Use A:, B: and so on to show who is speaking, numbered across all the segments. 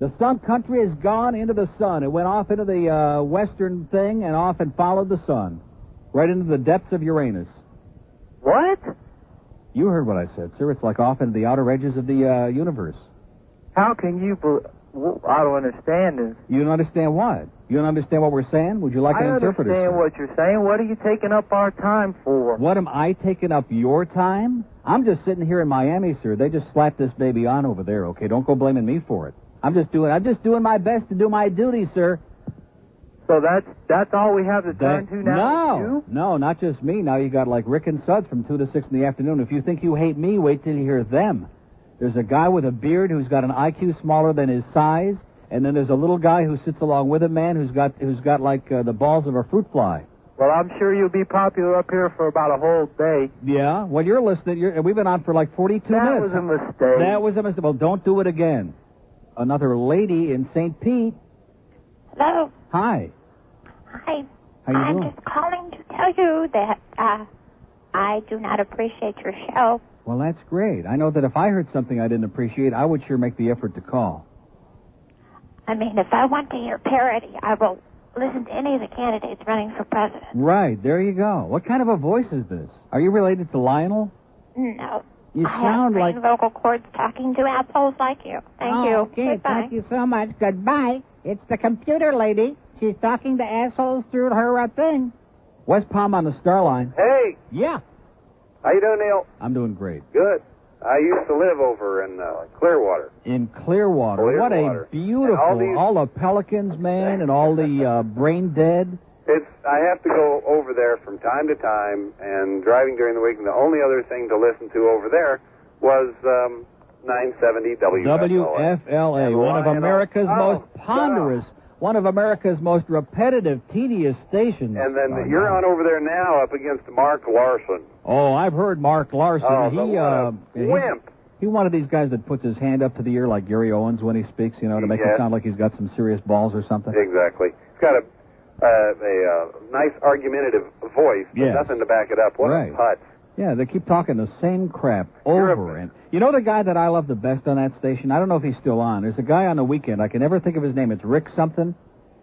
A: The sun country has gone into the sun. It went off into the western thing and off and followed the sun. Right into the depths of Uranus.
B: What?
A: You heard what I said, sir. It's like off into the outer edges of the universe.
B: How can you... I don't understand this.
A: You don't understand what? You don't understand what we're saying? Would you like an interpreter?
B: I understand what you're saying. What are you taking up our time for?
A: What am I taking up your time? I'm just sitting here in Miami, sir. They just slapped this baby on over there, okay? Don't go blaming me for it. I'm just doing my best to do my duty, sir.
B: So that's all we have to turn to now?
A: No, not just me. Now you got like Rick and Suds from 2 to 6 in the afternoon. If you think you hate me, wait till you hear them. There's a guy with a beard who's got an IQ smaller than his size, and then there's a little guy who sits along with a man who's got like the balls of a fruit fly.
B: Well, I'm sure you'll be popular up here for about a whole day.
A: Yeah? Well, you're listening. We've been on for like 42 minutes.
B: That was a mistake.
A: That was a mistake. Well, don't do it again. Another lady in St. Pete.
C: Hello.
A: Hi.
C: Hi.
A: How you
C: I'm
A: doing?
C: just calling to tell you that I do not appreciate your show.
A: Well, that's great. I know that if I heard something I didn't appreciate, I would sure make the effort to call.
C: I mean, if I want to hear parody, I will listen to any of the candidates running for president.
A: Right. There you go. What kind of a voice is this? Are you related to Lionel?
C: No.
A: You
C: I
A: sound
C: have
A: like
C: vocal cords talking to assholes like you. Thank you.
D: Okay,
C: Goodbye.
D: thank you so much. Goodbye. It's the computer lady. She's talking to assholes through her thing.
A: West Palm on the Star Line.
E: Hey,
A: Yeah.
E: how you doing, Neil?
A: I'm doing great.
E: Good. I used to live over in Clearwater.
A: In Clearwater. What
E: Clearwater.
A: a beautiful...
E: And
A: all the pelicans, man, and all the brain dead.
E: I have to go over there from time to time, and driving during the week, and the only other thing to listen to over there was 970 WFLA.
A: WFLA, one of America's most ponderous, one of America's most repetitive, tedious stations.
E: And then you're on over there now up against Mark Larson.
A: Oh, I've heard Mark Larson.
E: Oh, wimp.
A: He's one of these guys that puts his hand up to the ear like Gary Owens when he speaks, to make it sound like he's got some serious balls or something.
E: Exactly. He's got a nice argumentative voice, but nothing to back it up. What a putz.
A: Yeah, they keep talking the same crap over and... You know the guy that I love the best on that station? I don't know if he's still on. There's a guy on the weekend. I can never think of his name. It's Rick something.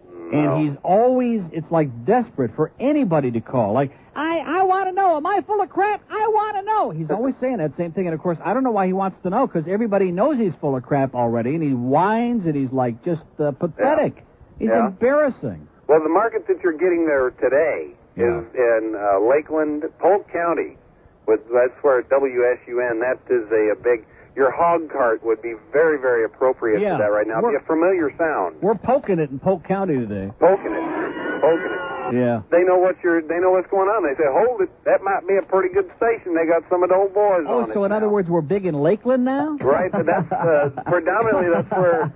A: No. And he's always... It's like desperate for anybody to call. Like, I want to know. Am I full of crap? I want to know. He's always saying that same thing. And, of course, I don't know why he wants to know, because everybody knows he's full of crap already. And he whines, and he's, like, just pathetic.
E: Yeah.
A: He's embarrassing.
E: Well, the market that you're getting there today is in Lakeland, Polk County. That's where WSUN, that is a big... Your hog cart would be very, very appropriate for that right now. It'd be a familiar sound.
A: We're poking it in Polk County today.
E: Poking it.
A: Yeah.
E: They know what's going on. They say, hold it, that might be a pretty good station. They got some of the old boys on it.
A: Oh, so in other words, we're big in Lakeland now?
E: Right, but that's predominantly that's where...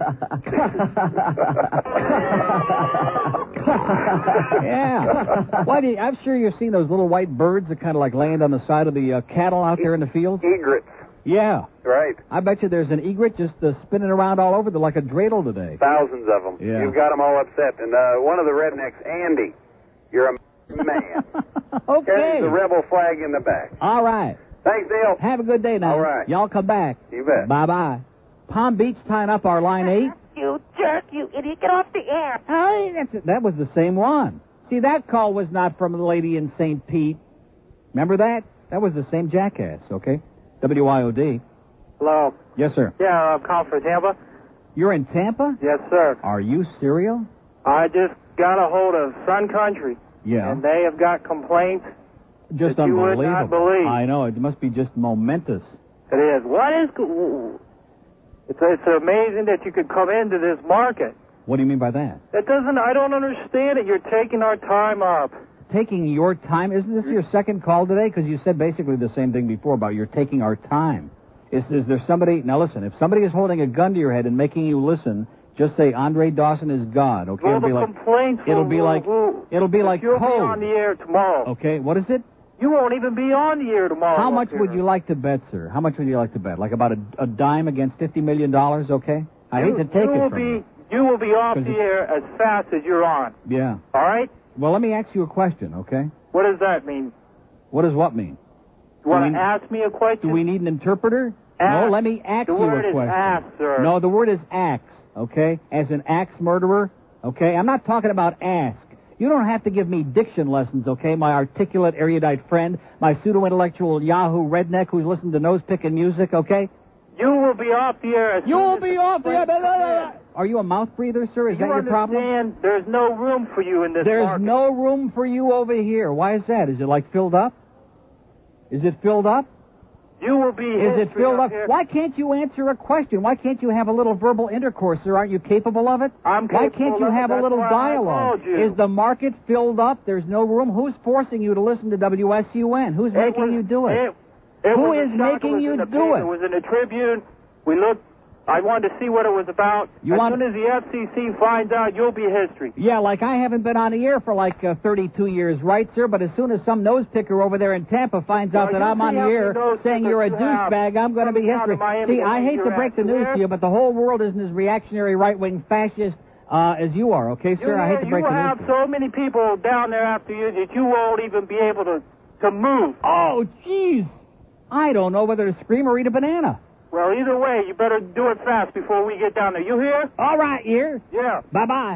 A: Yeah. Why I'm sure you've seen those little white birds that kind of like land on the side of the cattle out there in the fields.
E: Egrets.
A: Yeah.
E: Right.
A: I bet you there's an egret just spinning around all over like a dreidel today.
E: Thousands of them.
A: Yeah.
E: You've got them all upset. And one of the rednecks, Andy, you're a man.
A: Okay.
E: Carries the rebel flag in the back.
A: All right.
E: Thanks, Neil.
A: Have a good day now.
E: All right.
A: Y'all come back.
E: You bet.
A: Bye-bye. Palm Beach tying up our line 8.
C: You jerk, you idiot. Get off the air.
A: Oh, that was the same one. See, that call was not from the lady in St. Pete. Remember that? That was the same jackass, okay? WYOD.
B: Hello.
A: Yes, sir.
B: Yeah, I'm calling for Tampa.
A: You're in Tampa?
B: Yes, sir.
A: Are you serial?
B: I just got a hold of Sun Country.
A: Yeah.
B: And they have got complaints
A: just
B: that you would
A: unbelievable.
B: not believe.
A: I know. It must be just momentous.
B: It is. It's amazing that you could come into this market.
A: What do you mean by that?
B: I don't understand it. You're taking our time up.
A: Taking your time? Isn't this your second call today? Because you said basically the same thing before about you're taking our time. Is there somebody... Now, listen, if somebody is holding a gun to your head and making you listen, just say Andre Dawson is God, okay?
B: Well, it'll be like
A: code.
B: You'll be on the air tomorrow.
A: Okay, what is it?
B: You won't even be on the air tomorrow.
A: How much would you like to bet, sir? How much would you like to bet? Like about a dime against $50 million, okay? I hate to take it from you.
B: You will be off the air as fast as you're on.
A: Yeah.
B: All right?
A: Well, let me ask you a question, okay?
B: What does that mean?
A: What does what mean?
B: You want to ask me a question?
A: Do we need an interpreter?
B: Ask.
A: No, let me ask you a question.
B: The word is ask, sir.
A: No, the word is axe. okay, as an axe murderer, okay? I'm not talking about ask. You don't have to give me diction lessons, okay, my articulate, erudite friend, my pseudo-intellectual Yahoo redneck who's listening to nose-picking music, okay?
B: You will be off the air as
A: You'll
B: soon
A: be
B: as
A: off the air. Are you a mouth breather, sir? Is that your problem?
B: You understand there's no room for you in this
A: There's
B: market.
A: no room for you over here. Why is that? Is it like filled up? Is it filled up?
B: You will be
A: Is it filled up?
B: Here.
A: Why can't you answer a question? Why can't you have a little verbal intercourse, sir? Aren't you capable of it?
B: I'm
A: Why
B: capable
A: can't you
B: of it.
A: have a
B: That's
A: little
B: why I
A: dialogue?
B: called you.
A: Is the market filled up? There's no room? Who's forcing you to listen to WSUN? Who's making you do it? Who is making you do it?
B: It was in the Tribune. We looked. I wanted to see what it was about. As soon as the FCC finds out, you'll be history.
A: Yeah, like I haven't been on the air for like 32 years, right, sir? But as soon as some nose picker over there in Tampa finds out that I'm on the air saying you're a douchebag, I'm going to be history. See, I hate to break the news to you, but the whole world isn't as reactionary, right-wing fascist as you are, okay, sir? I hate to break the news.
B: You have so many people down there after you that you won't even be able to move.
A: Oh, jeez. I don't know whether to scream or eat a banana.
B: Well, either way, you better do it fast before we get down there. You hear?
A: All right, here.
B: Yeah.
A: Bye-bye.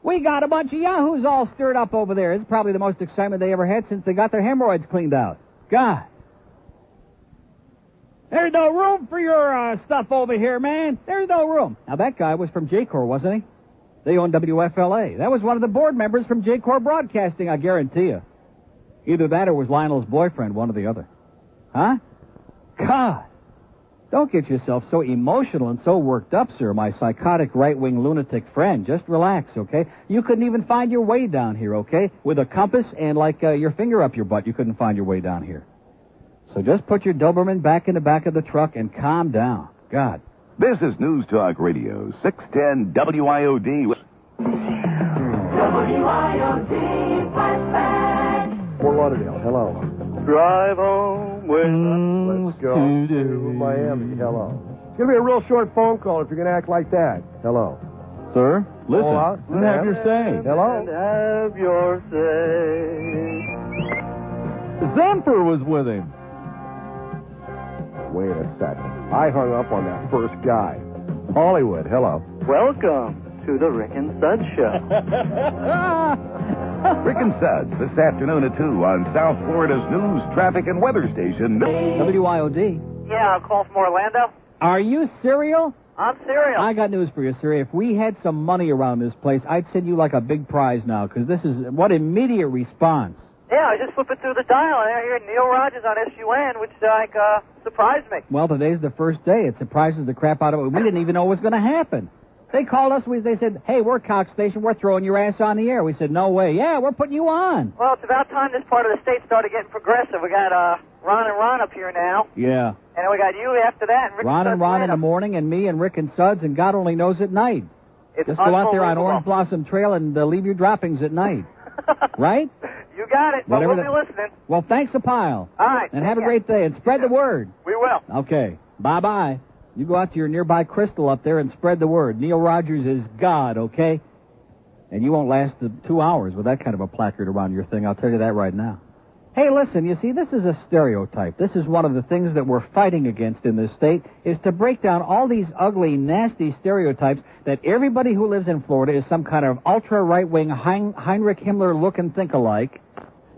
A: We got a bunch of yahoos all stirred up over there. It's probably the most excitement they ever had since they got their hemorrhoids cleaned out. God. There's no room for your stuff over here, man. There's no room. Now, that guy was from J-Corps, wasn't he? They own WFLA. That was one of the board members from J-Corps Broadcasting, I guarantee you. Either that or was Lionel's boyfriend, one or the other. Huh? God. Don't get yourself so emotional and so worked up, sir, my psychotic right-wing lunatic friend. Just relax, okay? You couldn't even find your way down here, okay? With a compass and, like, your finger up your butt, you couldn't find your way down here. So just put your Doberman back in the back of the truck and calm down. God.
F: This is News Talk Radio, 610 WIOD.
G: WIOD Flashback.
H: Fort Lauderdale, hello.
B: Drive home with
H: Let's go to Miami, hello. It's going to be a real short phone call if you're going to act like that. Hello.
A: Sir, listen.
H: Hola.
A: And have your say.
H: Hello.
B: And have your say.
A: Zamper was with him.
H: Wait a second. I hung up on that first guy. Hollywood, hello.
B: Welcome to the Rick and Suds Show.
F: Rick and Suds, this afternoon at 2 on South Florida's news, traffic, and weather station.
A: WIOD.
B: Yeah, I'll call from Orlando.
A: Are you serial?
B: I'm serial.
A: I got news for you, sir. If we had some money around this place, I'd send you like a big prize now, because this is what immediate response.
B: Yeah, I was just flipping through the dial, and I hear Neil Rogers on SUN, which, surprised me.
A: Well, today's the first day. It surprises the crap out of it. We didn't even know what was going to happen. They called us. They said, hey, we're Cox Station. We're throwing your ass on the air. We said, no way. Yeah, we're putting you on.
B: Well, it's about time this part of the state started getting progressive. We got Ron and Ron up here now.
A: Yeah.
B: And then we got you after that. And Rick
A: Ron and Ron in the
B: Suds
A: morning, and me and Rick and Suds, and God only knows at night.
B: It's
A: Just go out there on
B: unbelievable.
A: Orange Blossom Trail and leave your droppings at night. Right?
B: You got it. Well,
A: Whatever
B: we'll be listening.
A: Well, thanks a pile.
B: All right.
A: And have a great day, and spread the word.
B: We will.
A: Okay. Bye-bye. You go out to your nearby crystal up there and spread the word. Neil Rogers is God, okay? And you won't last 2 hours with that kind of a placard around your thing. I'll tell you that right now. Hey, listen, you see, this is a stereotype. This is one of the things that we're fighting against in this state, is to break down all these ugly, nasty stereotypes that everybody who lives in Florida is some kind of ultra-right-wing Heinrich Himmler-looking think-alike,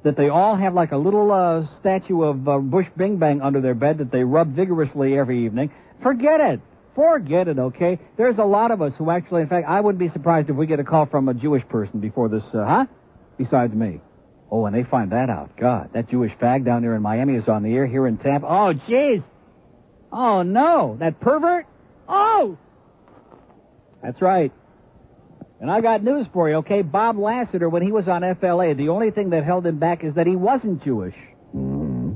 A: that they all have like a little statue of Bush Bing Bang under their bed that they rub vigorously every evening. Forget it. Forget it, okay? There's a lot of us who actually, in fact, I wouldn't be surprised if we get a call from a Jewish person before this, besides me. Oh, and they find that out. God, that Jewish fag down there in Miami is on the air here in Tampa. Oh, jeez. Oh, no. That pervert? Oh! That's right. And I got news for you, okay? Bob Lassiter, when he was on FLA, the only thing that held him back is that he wasn't Jewish.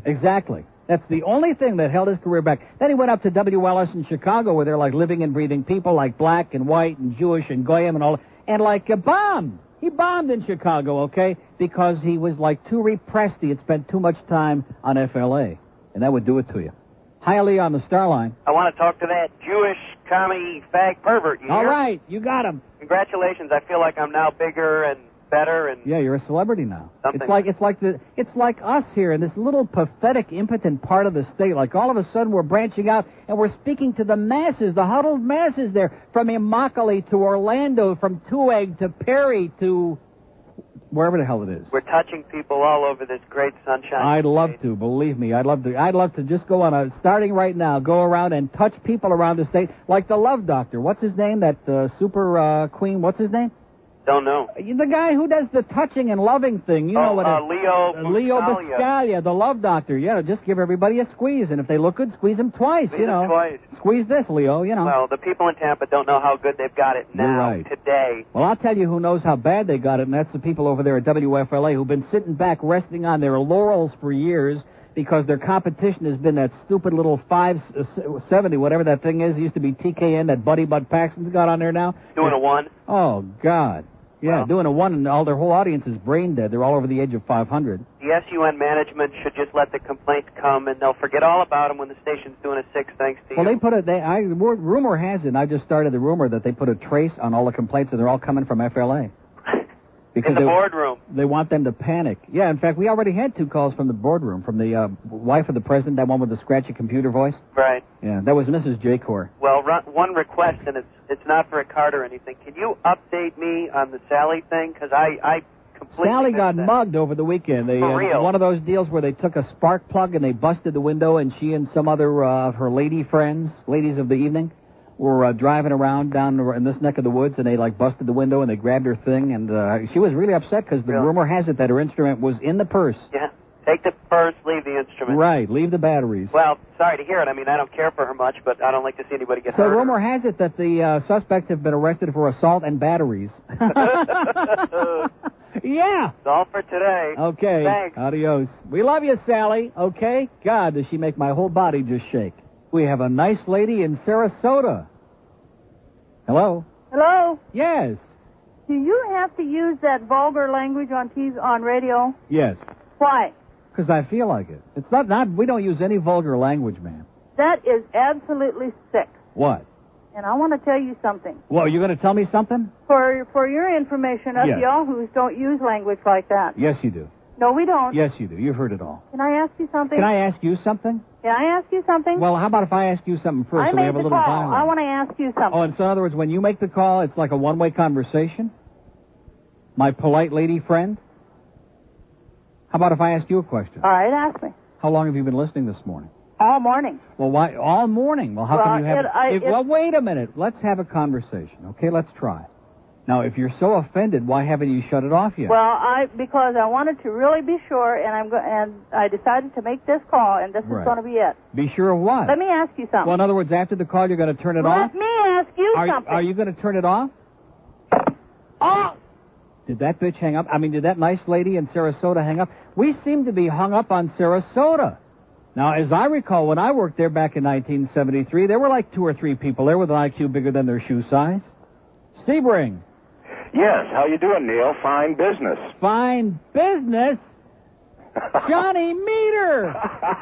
A: Exactly. That's the only thing that held his career back. Then he went up to WLS in Chicago, where they're like living and breathing people like black and white and Jewish and Goyim and all, and like bombed. He bombed in Chicago, okay, because he was like too repressed. He had spent too much time on FLA, and that would do it to you. Highly on the star line.
B: I want to talk to that Jewish commie fag pervert. You
A: All
B: hear?
A: right, you got him.
B: Congratulations. I feel like I'm now bigger and
G: better. And
A: yeah, you're a celebrity now.
G: Something.
A: It's like us here in this little pathetic, impotent part of the state. Like all of a sudden we're branching out and we're speaking to the masses, the huddled masses there, from Immokalee to Orlando, from Tuag to Perry to wherever the hell it is.
G: We're touching people all over this great sunshine.
A: I'd love to, believe me. I'd love to just go on starting right now, go around and touch people around the state, like the Love Doctor. What's his name? That super queen. What's his name?
G: Don't know.
A: The guy who does the touching and loving thing. You know what?
G: Leo
A: Buscaglia, the Love Doctor. Yeah, just give everybody a squeeze, and if they look good, squeeze them twice.
G: Squeeze them twice.
A: Squeeze this, Leo.
G: Well, the people in Tampa don't know how good they've got it now, today.
A: Well, I'll tell you who knows how bad they got it, and that's the people over there at WFLA who've been sitting back, resting on their laurels for years, because their competition has been that stupid little 570, whatever that thing is. It used to be TKN, that Buddy Bud Paxton's got on there now.
G: Doing a 1?
A: Oh, God. Yeah, well, doing a 1, and their whole audience is brain dead. They're all over the age of 500.
G: The SUN management should just let the complaints come, and they'll forget all about them when the station's doing a 6, thanks to you.
A: Well, they put rumor has it, and I just started the rumor that they put a trace on all the complaints, and they're all coming from FLA. Because
G: in the boardroom.
A: They want them to panic. Yeah, in fact, we already had 2 calls from the boardroom, from the wife of the president, that one with the scratchy computer voice.
G: Right.
A: Yeah, that was Mrs. Jacor.
G: Well, one request, and it's not for a card or anything. Can you update me on the Sally thing? Because I completely
A: Sally got
G: that.
A: mugged over the weekend.
G: For real?
A: One of those deals where they took a spark plug and they busted the window, and she and some other of her ladies of the evening, were driving around down in this neck of the woods, and they busted the window and they grabbed her thing, and she was really upset because the rumor has it that her instrument was in the purse.
G: Yeah, take the purse, leave the instrument.
A: Right, leave the batteries.
G: Well, sorry to hear it. I mean, I don't care for her much, but I don't like to see anybody get
A: hurt.
G: So
A: rumor has it that the suspects have been arrested for assault and batteries. Yeah.
G: That's all for today.
A: Okay.
G: Thanks.
A: Adios. We love you, Sally. Okay? God, does she make my whole body just shake. We have a nice lady in Sarasota. Hello?
I: Hello?
A: Yes.
I: Do you have to use that vulgar language on radio?
A: Yes.
I: Why?
A: Because I feel like it. It's not, we don't use any vulgar language, ma'am.
I: That is absolutely sick.
A: What?
I: And I want to tell you something.
A: Well, you're going to tell me something?
I: For your information, us
A: yes.
I: yahoos don't use language like that.
A: Yes, you do.
I: No, we don't.
A: Yes, you do. You've heard it all.
I: Can I ask you something?
A: Can I ask you something?
I: Can I ask you something?
A: Well, how about if I ask you something first?
I: I
A: so
I: made
A: we have a
I: the
A: little
I: call.
A: dialogue.
I: I want to ask you something.
A: Oh, and so in other words, when you make the call, it's like a one-way conversation? My polite lady friend? How about if I ask you a question?
I: All right, ask me.
A: How long have you been listening this morning?
I: All morning.
A: Well, why all morning? Well, how come you have... well, wait a minute. Let's have a conversation, okay? Let's try. Now, if you're so offended, why haven't you shut it off yet?
I: Well, because I wanted to really be sure, and I decided to make this call, and this is going to be it.
A: Be sure of what?
I: Let me ask you something.
A: Well, in other words, after the call, you're going to turn it off?
I: Let me ask you something.
A: Are you going to turn it off? Oh! Did that bitch hang up? I mean, did that nice lady in Sarasota hang up? We seem to be hung up on Sarasota. Now, as I recall, when I worked there back in 1973, there were like 2 or 3 people there with an IQ bigger than their shoe size. Sebring.
J: Yes, how you doing, Neil? Fine business.
A: Fine business? Johnny Meter!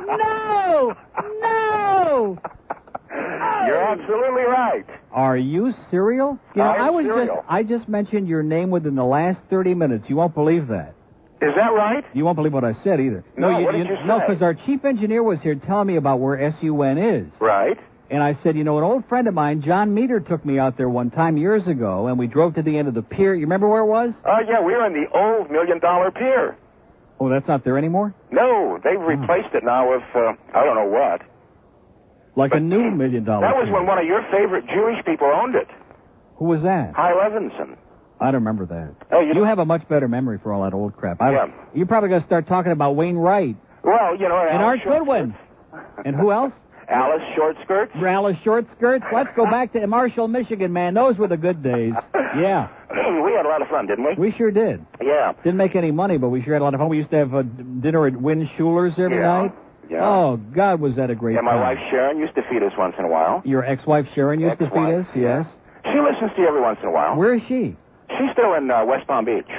A: No! No!
J: You're absolutely right.
A: Are you serial? You know, I just mentioned your name within the last 30 minutes. You won't believe that.
J: Is that right?
A: You won't believe what I said either.
J: What did you say?
A: No, because our chief engineer was here telling me about where SUN is.
J: Right.
A: And I said, you know, an old friend of mine, John Meter, took me out there one time years ago, and we drove to the end of the pier. You remember where it was?
J: Yeah, we were in the old $1 Million Pier.
A: Oh, that's not there anymore?
J: No, they've replaced it now with, I don't know what.
A: Like a new $1 Million
J: That was
A: pier.
J: when one of your favorite Jewish people owned it.
A: Who was that?
J: Hy Levinson.
A: I don't remember that.
J: Oh,
A: you have a much better memory for all that old crap.
J: Yeah.
A: You're probably going to start talking about Wayne Wright.
J: Well, you know,
A: and Art Goodwin. And who else?
J: Alice Short Skirts.
A: Alice Short Skirts. Let's go back to Marshall, Michigan, man. Those were the good days. Yeah.
J: We had a lot of fun, didn't we?
A: We sure did.
J: Yeah.
A: Didn't make any money, but we sure had a lot of fun. We used to have dinner at Win Schuler's every night.
J: Yeah.
A: Oh, God, was that a great time.
J: Yeah, my wife Sharon used to feed us once in a while.
A: Your ex-wife Sharon used to feed us? Yes.
J: She listens to you every once in a while.
A: Where is she?
J: She's still in West Palm Beach.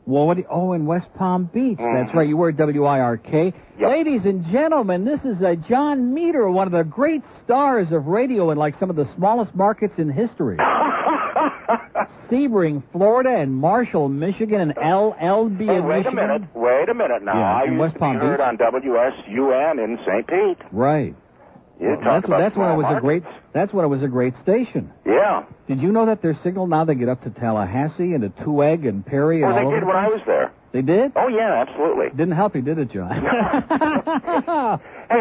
A: Well, in West Palm Beach. Mm-hmm. That's right. You were at WIRK. Yep. Ladies and gentlemen, this is John Meter, one of the great stars of radio in like some of the smallest markets in history. Sebring, Florida, and Marshall, Michigan, and LLB in Michigan.
J: Wait a minute now.
A: Yeah,
J: I
A: in
J: used
A: West
J: to
A: Palm
J: be heard
A: Beach.
J: on WSUN in St. Pete.
A: Right. That's when it was a great. That's when it was a great station.
J: Yeah.
A: Did you know that their signal now they get up to Tallahassee and to Two-Egg and Perry and
J: Well,
A: all
J: they
A: over
J: did when I was there.
A: They did?
J: Oh yeah, absolutely.
A: Didn't help you, did it, John?
J: Hey,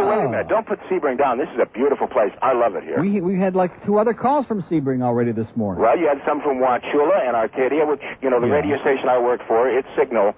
J: wait a minute! Don't put Sebring down. This is a beautiful place. I love it here.
A: We had like 2 other calls from Sebring already this morning.
J: Well, you had some from Wauchula and Arcadia, which the radio station I work for, its signal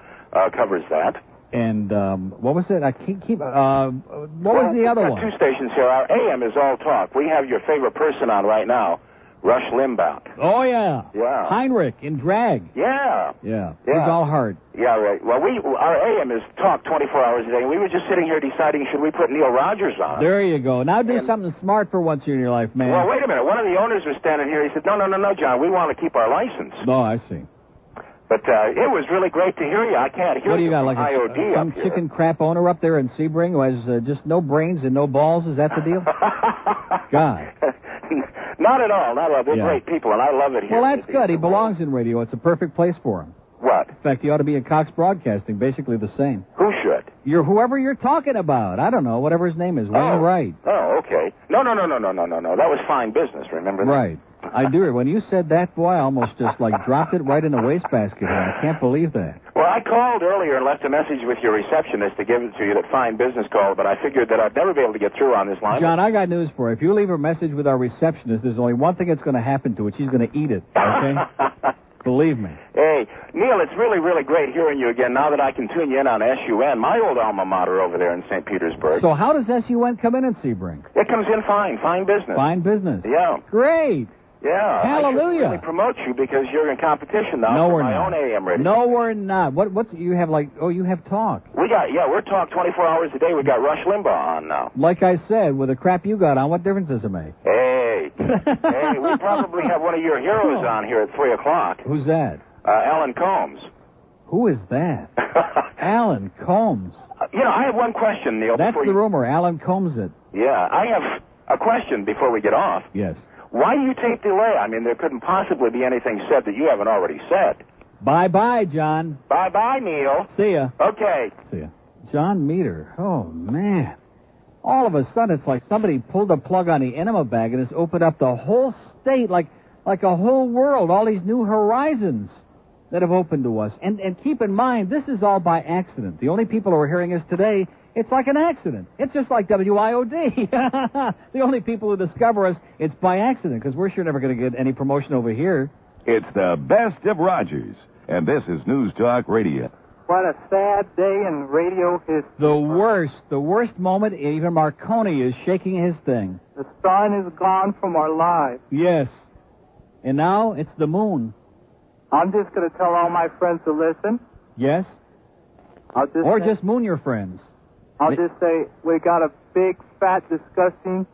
J: covers that.
A: And what was it? I keep. What was the other one?
J: 2 stations here. Our AM is All Talk. We have your favorite person on right now, Rush Limbaugh.
A: Oh yeah.
J: Yeah.
A: Heinrich in drag.
J: Yeah.
A: Yeah. He's all hard.
J: Yeah, right. Well, our AM is Talk 24 hours a day. We were just sitting here deciding should we put Neil Rogers on.
A: There you go. Now do something smart for once in your life, man.
J: Well, wait a minute. One of the owners was standing here. He said, "No, John. We want to keep our license."
A: Oh, I see.
J: But it was really great to hear you. I can't hear
A: what do you got, like
J: IOD
A: some chicken crap owner up there in Sebring who has just no brains and no balls? Is that the deal? God.
J: Not at all. Not at all. They're great people, and I love it here.
A: Well, that's good. He belongs in radio. It's a perfect place for him.
J: What?
A: In fact, he ought to be in Cox Broadcasting, basically the same.
J: Who should?
A: Whoever you're talking about. I don't know, whatever his name is. Wayne Wright.
J: Oh, okay. No. That was fine business, remember that?
A: Right. I do. When you said that, boy, I almost just dropped it right in the wastebasket. I can't believe that.
J: Well, I called earlier and left a message with your receptionist to give it to you, that fine business call, but I figured that I'd never be able to get through on this line.
A: John, I got news for you. If you leave a message with our receptionist, there's only one thing that's going to happen to it. She's going to eat it, okay? Believe me.
J: Hey, Neil, it's really, really great hearing you again now that I can tune you in on SUN, my old alma mater over there in St. Petersburg.
A: So how does SUN come in Sebring?
J: It comes in fine business.
A: Fine business.
J: Yeah.
A: Great.
J: Yeah.
A: Hallelujah.
J: I should really promote you because you're in competition now for my own AM radio.
A: No, we're not. What's you have you have Talk.
J: We're Talk 24 hours a day. We got Rush Limbaugh on now.
A: Like I said, with the crap you got on, what difference does it make?
J: Hey, we probably have one of your heroes on here at 3 o'clock.
A: Who's that?
J: Alan Combs.
A: Who is that? Alan Combs.
J: I have one question, Neil.
A: That's the rumor. Alan Combs it.
J: Yeah, I have a question before we get off.
A: Yes.
J: Why do you take delay? I mean, there couldn't possibly be anything said that you haven't already said.
A: Bye-bye, John.
J: Bye-bye, Neil.
A: See ya.
J: Okay.
A: See ya. John Meter. Oh, man. All of a sudden, it's like somebody pulled the plug on the enema bag and has opened up the whole state, like a whole world, all these new horizons that have opened to us. And keep in mind, this is all by accident. The only people who are hearing us today, it's like an accident. It's just like WIOD. The only people who discover us, it's by accident, because we're sure never going to get any promotion over here.
F: It's the best of Rogers, and this is News Talk Radio.
B: What a sad day in radio history.
A: The worst moment, even Marconi is shaking his thing.
B: The sun is gone from our lives.
A: Yes. And now it's the moon.
B: I'm just going to tell all my friends to listen.
A: Yes? Just moon your friends.
B: I'll just say, we got a big, fat, disgusting...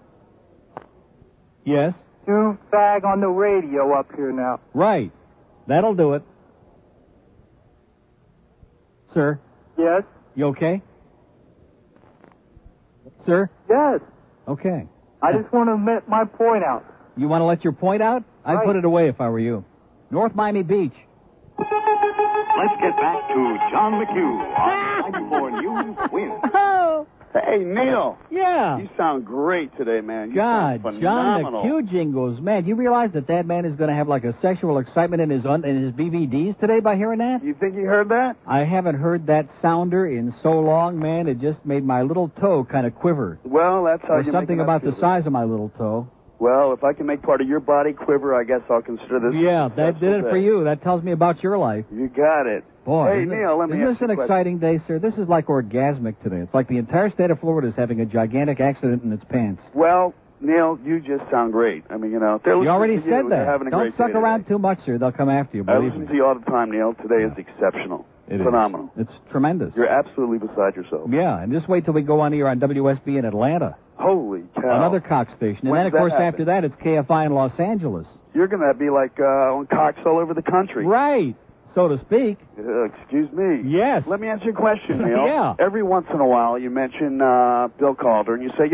A: Yes?
B: Two fag on the radio up here now.
A: Right. That'll do it. Sir?
B: Yes?
A: You okay? Sir?
B: Yes.
A: Okay.
B: I just want to make my point out.
A: You want to let your point out? I'd put it away if I were you. North Miami Beach.
K: Let's get back to John McHugh on 94 News Win.
A: Oh.
L: Hey, Neil.
A: Yeah.
L: You sound great today, man. You
A: God,
L: sound
A: John
L: phenomenal.
A: McHugh jingles. Man, you realize that man is going to have like a sexual excitement in his BVDs today by hearing that?
L: You think you heard that?
A: I haven't heard that sounder in so long, man. It just made my little toe kind of quiver.
L: Well, that's how you
A: something
L: make
A: about the size of my little toe.
L: Well, if I can make part of your body quiver, I guess I'll consider this.
A: Yeah, that did it for you. That tells me about your life.
L: You got it.
A: Boy,
L: hey, Neil, let me ask
A: isn't this an exciting day, sir? This is like orgasmic today. It's like the entire state of Florida is having a gigantic accident in its pants.
L: Well, Neil, you just sound great. I mean, you
A: already said that. Don't suck around
L: today.
A: too much, sir. They'll come after you,
L: I
A: believe
L: listen
A: me.
L: to you all the time, Neil. Today is exceptional.
A: It is.
L: Phenomenal.
A: It's tremendous.
L: You're absolutely beside yourself.
A: Yeah, and just wait till we go on here on WSB in Atlanta.
L: Holy cow.
A: Another Cox station. And
L: When
A: then, of
L: does
A: course,
L: that
A: after that, it's KFI in Los Angeles.
L: You're going to be like on Cox all over the country.
A: Right, so to speak.
L: Excuse me.
A: Yes.
L: Let me ask you a question, Neil.
A: Yeah.
L: Every once in a while, you mention Bill Calder, and you say,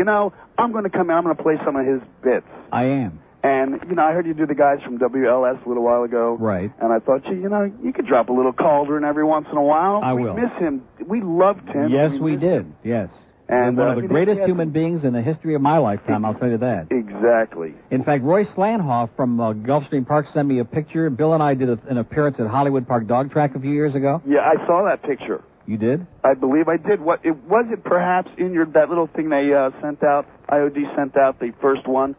L: I'm going to come in, I'm going to play some of his bits.
A: I am.
L: And, I heard you do the guys from WLS a little while ago.
A: Right.
L: And I thought, you could drop a little Calder every once in a while.
A: I will.
L: We miss him. We loved him.
A: Yes, we did. Yes. And one of the greatest human beings in the history of my lifetime, I'll tell you that.
L: Exactly.
A: In fact, Roy Slanhoff from Gulfstream Park sent me a picture. Bill and I did an appearance at Hollywood Park Dog Track a few years ago.
L: Yeah, I saw that picture.
A: You did?
L: I believe I did. Was it perhaps in that little thing they sent out, IOD sent out, the first one?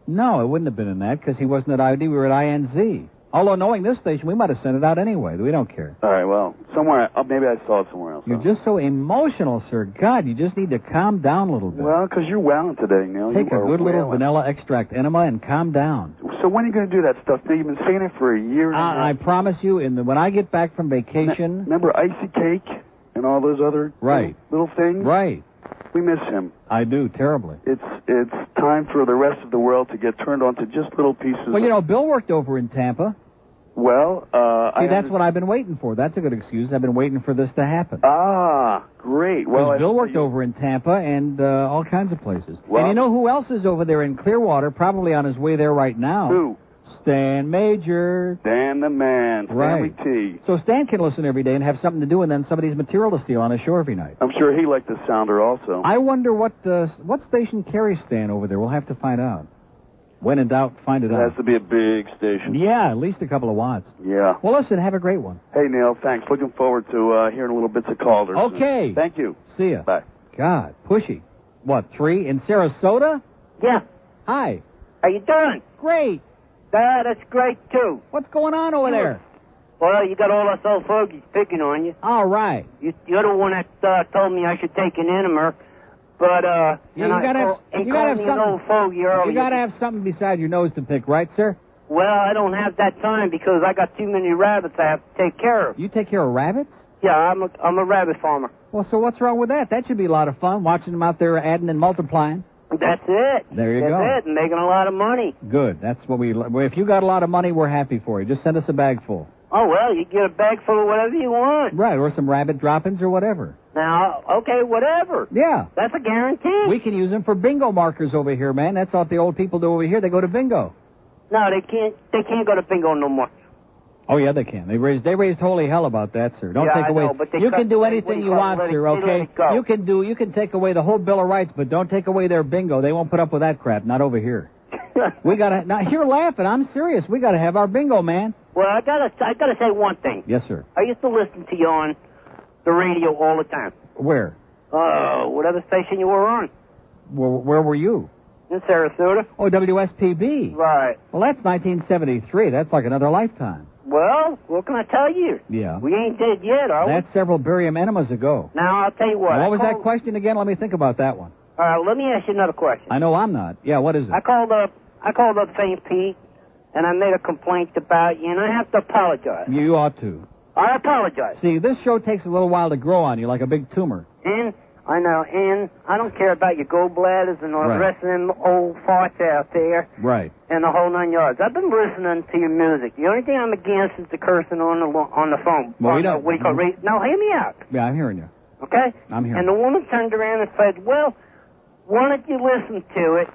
A: No, it wouldn't have been in that because he wasn't at IOD. We were at INZ. Although knowing this station, we might have sent it out anyway. We don't care.
L: All right, well, somewhere, maybe I saw it somewhere else.
A: You're just so emotional, sir. God, you just need to calm down a little bit.
L: Well, because you're wailing today, Neil.
A: Take a good little vanilla extract enema and calm down.
L: So when are you going to do that stuff? You've been saying it for a year and a half.
A: I promise you, when I get back from vacation...
L: Remember Icy Cake and all those other little things?
A: Right.
L: We miss him.
A: I do, terribly.
L: It's time for the rest of the world to get turned on to just little pieces.
A: Well, Bill worked over in Tampa.
L: Well,
A: see, that's what I've been waiting for. That's a good excuse. I've been waiting for this to happen.
L: Ah, great. Well,
A: Bill worked over in Tampa and all kinds of places.
L: Well,
A: and you know who else is over there in Clearwater, probably on his way there right now?
L: Who?
A: Stan Major.
L: Stan the man.
A: Right.
L: Stanley T.
A: So Stan can listen every day and have something to do and then somebody's material to steal on his show every night.
L: I'm sure he liked the sounder also.
A: I wonder what station carries Stan over there. We'll have to find out. When in doubt, find it out.
L: It has to be a big station.
A: Yeah, at least a couple of watts.
L: Yeah.
A: Well, listen, have a great one.
L: Hey, Neil, thanks. Looking forward to hearing little bits of Calder.
A: Okay.
L: Thank you.
A: See ya.
L: Bye.
A: God, pushy. What, 3 in Sarasota?
M: Yeah.
A: Hi.
M: How you doing?
A: Great.
M: That's great, too.
A: What's going on over there?
M: Well, you got all us old fogies picking on you.
A: All right.
M: You're the one that told me I should take an enema. But,
A: you gotta have something.
M: An old fogey earlier.
A: You gotta have something beside your nose to pick, right, sir?
M: Well, I don't have that time because I got too many rabbits I have to take care of.
A: You take care of rabbits?
M: Yeah, I'm a rabbit farmer.
A: Well, so what's wrong with that? That should be a lot of fun, watching them out there adding and multiplying.
M: That's it.
A: There you go.
M: That's it, and making a lot of money.
A: Good. That's what if you got a lot of money, we're happy for you. Just send us a bag full.
M: Oh, well, you get a bag full of whatever you want.
A: Right, or some rabbit droppings or whatever.
M: Now, okay, whatever.
A: Yeah.
M: That's a guarantee.
A: We can use them for bingo markers over here, man. That's what the old people do over here. They go to bingo.
M: No, they can't go to bingo no more.
A: Oh, yeah, they can. They raised holy hell about that, sir. Don't take away.
M: I know, but
A: you can do anything you want, sir, okay? You can take away the whole Bill of Rights, but don't take away their bingo. They won't put up with that crap. Not over here. Now, you're laughing. I'm serious. We gotta have our bingo, man.
M: Well, I gotta say one thing.
A: Yes, sir.
M: I used to listen to you on the radio all the time.
A: Where?
M: Whatever station you were on.
A: Where were you?
M: In Sarasota.
A: Oh, WSPB.
M: Right.
A: Well, that's 1973. That's like another lifetime.
M: Well, what can I tell you?
A: Yeah.
M: We ain't dead yet, are we?
A: That's several barium enemas ago.
M: Now, I'll tell you what.
A: What was that question again? Let me think about that one.
M: All right, let me ask you another question.
A: I know I'm not. Yeah, what is it?
M: I called up St. Pete, and I made a complaint about you, and I have to apologize.
A: You ought to.
M: I apologize.
A: See, this show takes a little while to grow on you, like a big tumor.
M: And I know, and I don't care about your gallbladders and all the rest of them old farts out there.
A: Right.
M: And the whole 9 yards. I've been listening to your music. The only thing I'm against is the cursing on the phone.
A: Well, you don't.
M: Now, hear me out.
A: Yeah, I'm hearing you.
M: Okay?
A: I'm hearing
M: you. And the woman turned around and said, well, why don't you listen to it,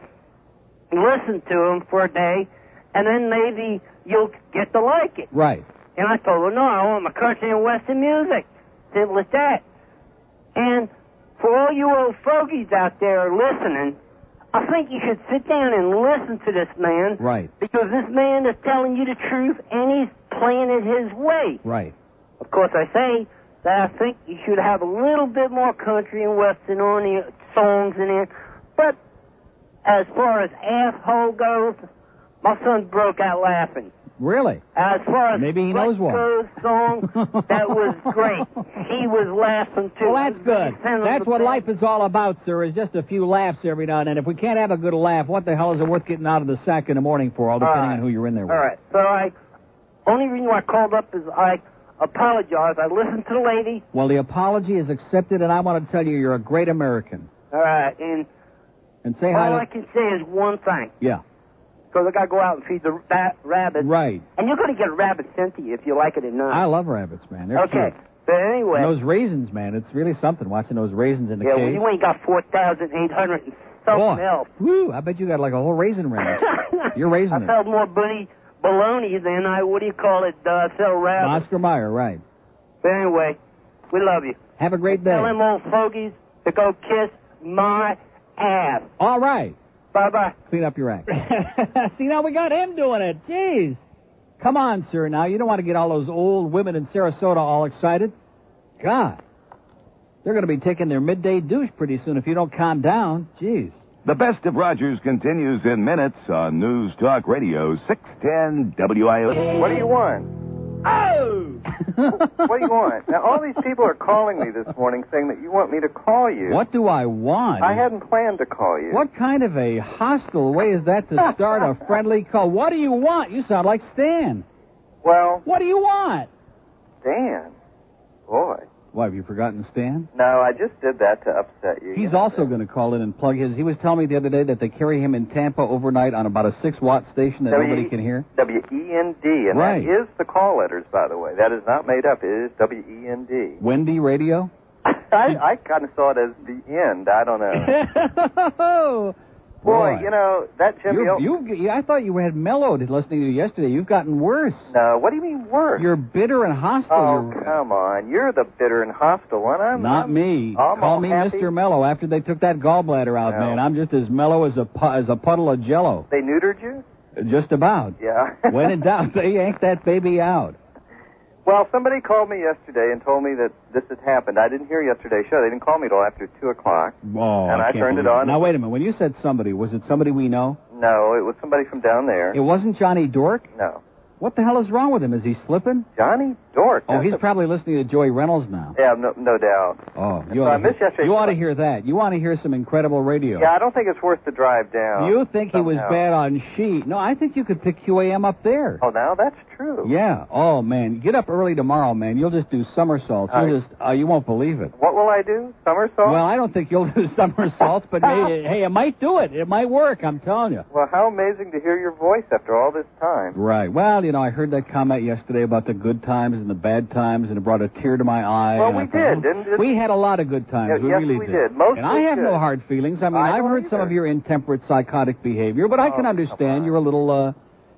M: listen to them for a day, and then maybe you'll get to like it.
A: Right.
M: And I told her, no, I want my country and western music. Simple as that. And for all you old fogies out there listening, I think you should sit down and listen to this man.
A: Right.
M: Because this man is telling you the truth, and he's playing it his way.
A: Right.
M: Of course, I say that I think you should have a little bit more country and western on the songs in it. But as far as asshole goes, my son broke out laughing.
A: Really?
M: As far as
A: maybe he knows one.
M: Song, that was great. He was laughing too.
A: Well, that's good. That's what life is all about, sir, is just a few laughs every now and then. If we can't have a good laugh, what the hell is it worth getting out of the sack in the morning for, all depending on who you're in there with?
M: All right. So only reason why I called up is I apologize. I listened to the lady.
A: Well, the apology is accepted, and I want to tell you you're a great American.
M: All right. And
A: say hi.
M: All I can say is one thing.
A: Yeah.
M: Because I got to go out and feed the rabbits.
A: Right.
M: And you're going to get a rabbit sent to you if you like it or not.
A: I love rabbits, man. They're
M: okay.
A: cute.
M: But anyway.
A: And those raisins, man, it's really something watching those raisins in the cage.
M: Well, you ain't got 4,800 something else.
A: Woo, I bet you got like a whole raisin ranch. You're raising
M: I
A: it.
M: felt more baloney than I, sell rabbits.
A: Oscar Mayer, right.
M: But anyway, we love you.
A: Have a great day.
M: Tell them old fogies to go kiss my ass.
A: All right.
M: Bye-bye.
A: Clean up your act. See, now we got him doing it. Jeez. Come on, sir, now. You don't want to get all those old women in Sarasota all excited. God. They're going to be taking their midday douche pretty soon if you don't calm down. Jeez.
F: The Best of Rogers continues in minutes on News Talk Radio 610 WIO.
N: What do you want?
A: Oh!
N: What do you want? Now, all these people are calling me this morning saying that you want me to call you.
A: What do I want?
N: I hadn't planned to call you.
A: What kind of a hostile way is that to start a friendly call? What do you want? You sound like Stan.
N: Well...
A: What do you want?
N: Stan? Boy.
A: Why, have you forgotten Stan?
N: No, I just did that to upset you.
A: He's also going to call in and plug his... He was telling me the other day that they carry him in Tampa overnight on about a 6-watt station that nobody can hear.
N: WEND, and
A: right.
N: That is the call letters, by the way. That is not made up. It is WEND.
A: Wendy Radio?
N: I kind of saw it as the end. I don't know. Boy, you know, that Jim
A: I thought you had mellowed listening to you yesterday. You've gotten worse.
N: No, what do you mean worse?
A: You're bitter and hostile.
N: Oh, come on. You're the bitter and hostile one.
A: Not me. Call me
N: happy.
A: Mr. Mellow after they took that gallbladder out, man. I'm just as mellow as a puddle of Jell-O.
N: They neutered you?
A: Just about.
N: Yeah.
A: When in doubt, they yanked that baby out.
N: Well, somebody called me yesterday and told me that this had happened. I didn't hear yesterday's show. They didn't call me till after 2 o'clock.
A: Oh,
N: and I turned it on.
A: Now, wait a minute. When you said somebody, was it somebody we know?
N: No, it was somebody from down there.
A: It wasn't Johnny Dork?
N: No.
A: What the hell is wrong with him? Is he slipping?
N: Johnny Dork.
A: Oh, he's probably listening to Joey Reynolds now.
N: Yeah, no doubt.
A: Oh,
N: you ought
A: to hear that. You want to hear some incredible radio.
N: Yeah, I don't think it's worth the drive down.
A: You think he was bad on Sheet. No, I think you could pick QAM up there.
N: Oh, now that's true.
A: Yeah. Oh, man. Get up early tomorrow, man. You'll just do somersaults. You won't believe it.
N: What will I do? Somersaults?
A: Well, I don't think you'll do somersaults, but hey, it might do it. It might work, I'm telling you.
N: Well, how amazing to hear your voice after all this time.
A: Right. Well, you know, I heard that comment yesterday about the good times and the bad times, and it brought a tear to my eye.
N: Well, we did, didn't
A: we had a lot of good times.
N: Yeah,
A: we
N: did. Mostly
A: and I have no hard feelings. I mean, I've heard some of your intemperate, psychotic behavior, but I can understand you're a little...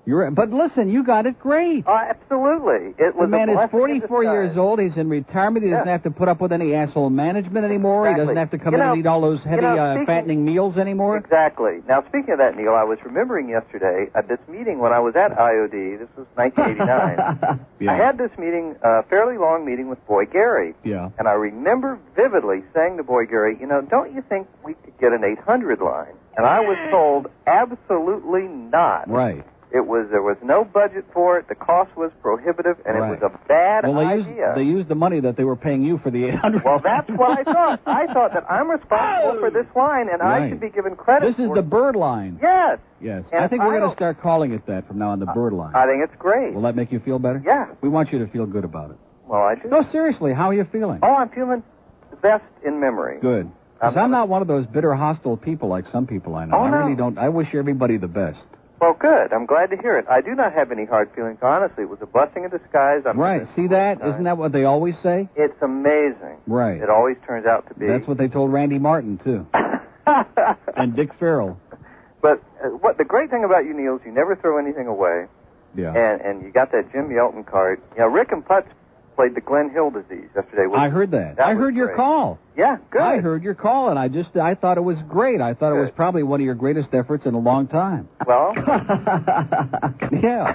A: But listen, you got it great.
N: Absolutely. It was
A: the man is 44 years old. He's in retirement. He doesn't have to put up with any asshole management anymore.
N: Exactly.
A: He doesn't have to come in and eat all those heavy, fattening meals anymore.
N: Exactly. Now, speaking of that, Neil, I was remembering yesterday at this meeting when I was at IOD. This was 1989.
A: Yeah.
N: I had this meeting, a fairly long meeting with Boy Gary.
A: Yeah.
N: And I remember vividly saying to Boy Gary, you know, don't you think we could get an 800 line? And I was told, absolutely not.
A: Right.
N: There was no budget for it. The cost was prohibitive, and it was a bad idea.
A: They used the money that they were paying you for the 800.
N: Well, that's what I thought. I thought that I'm responsible for this line, and I should be given credit.
A: This is the bird line.
N: Yes.
A: Yes.
N: And
A: I think we're going to start calling it that from now on, the bird line.
N: I think it's great.
A: Will that make you feel better?
N: Yeah.
A: We want you to feel good about it.
N: Well, I do.
A: No, seriously, how are you feeling?
N: Oh, I'm feeling the best in memory.
A: Good. Because I'm not one of those bitter, hostile people like some people I know.
N: Oh,
A: I
N: no.
A: really don't. I wish everybody the best.
N: Well, good. I'm glad to hear it. I do not have any hard feelings. Honestly, it was a blessing in disguise.
A: Right. See that? Isn't that what they always say?
N: It's amazing.
A: Right.
N: It always turns out to be.
A: That's what they told Randy Martin, too. And Dick Farrell.
N: But what the great thing about you, Neil, is you never throw anything away.
A: Yeah.
N: And you got that Jim Yelton card. You know, Rick and Putz played the Glenn Hill disease yesterday.
A: I heard that. I heard your call.
N: Yeah, good.
A: I heard your call, and I thought it was great. I thought it was probably one of your greatest efforts in a long time.
N: Well?
A: Yeah.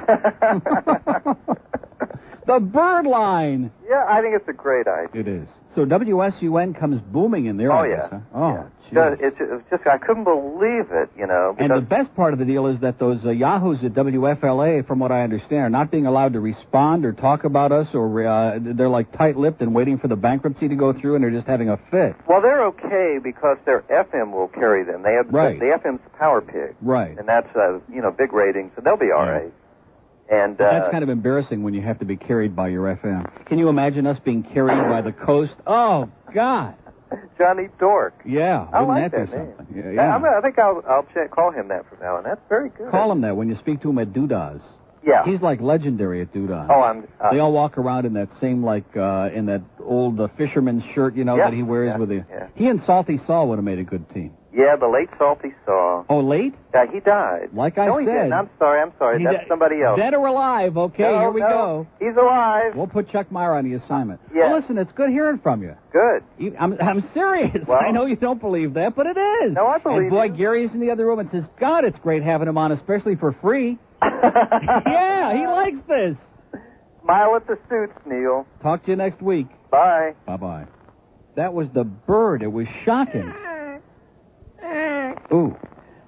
A: The bird line.
N: Yeah, I think it's a great idea.
A: It is. So WSUN comes booming in there.
N: Oh,
A: I guess,
N: yeah.
A: Huh? Oh,
N: yeah. It's just, I couldn't believe it, you know.
A: And the best part of the deal is that those yahoos at WFLA, from what I understand, are not being allowed to respond or talk about us, or they're like tight-lipped and waiting for the bankruptcy to go through, and they're just having a fit.
N: Well, they're okay because their FM will carry them. They have the FM's Power Pig.
A: Right.
N: And that's, big ratings, and they'll be all right. And
A: that's kind of embarrassing when you have to be carried by your FM. Can you imagine us being carried by the coast? Oh, God.
N: Johnny Dork.
A: Yeah.
N: I like
A: that
N: name.
A: Yeah.
N: I think I'll call him that from now on. That's very good.
A: Call him that when you speak to him at Doodah's.
N: Yeah.
A: He's like legendary at Doodah's.
N: Oh,
A: they all walk around in that same, in that old fisherman's shirt, that he wears with the...
N: Yeah.
A: He and Salty Saul would have made a good team.
N: Yeah, the late Salty Saw.
A: Oh, late?
N: Yeah, he died.
A: Like I
N: no, he
A: said.
N: didn't. I'm sorry. That's somebody else.
A: Dead or alive. Okay,
N: No,
A: here we
N: no.
A: go.
N: He's alive.
A: We'll put Chuck Meyer on the assignment.
N: Yeah.
A: Well, listen, it's good hearing from you.
N: Good.
A: I'm serious.
N: Well,
A: I know you don't believe that, but it is.
N: No, I believe
A: And boy,
N: you.
A: Gary's in the other room and says, God, it's great having him on, especially for free. Yeah, he likes this.
N: Smile at the suits, Neil.
A: Talk to you next week.
N: Bye.
A: Bye-bye. That was the bird. It was shocking. Ooh,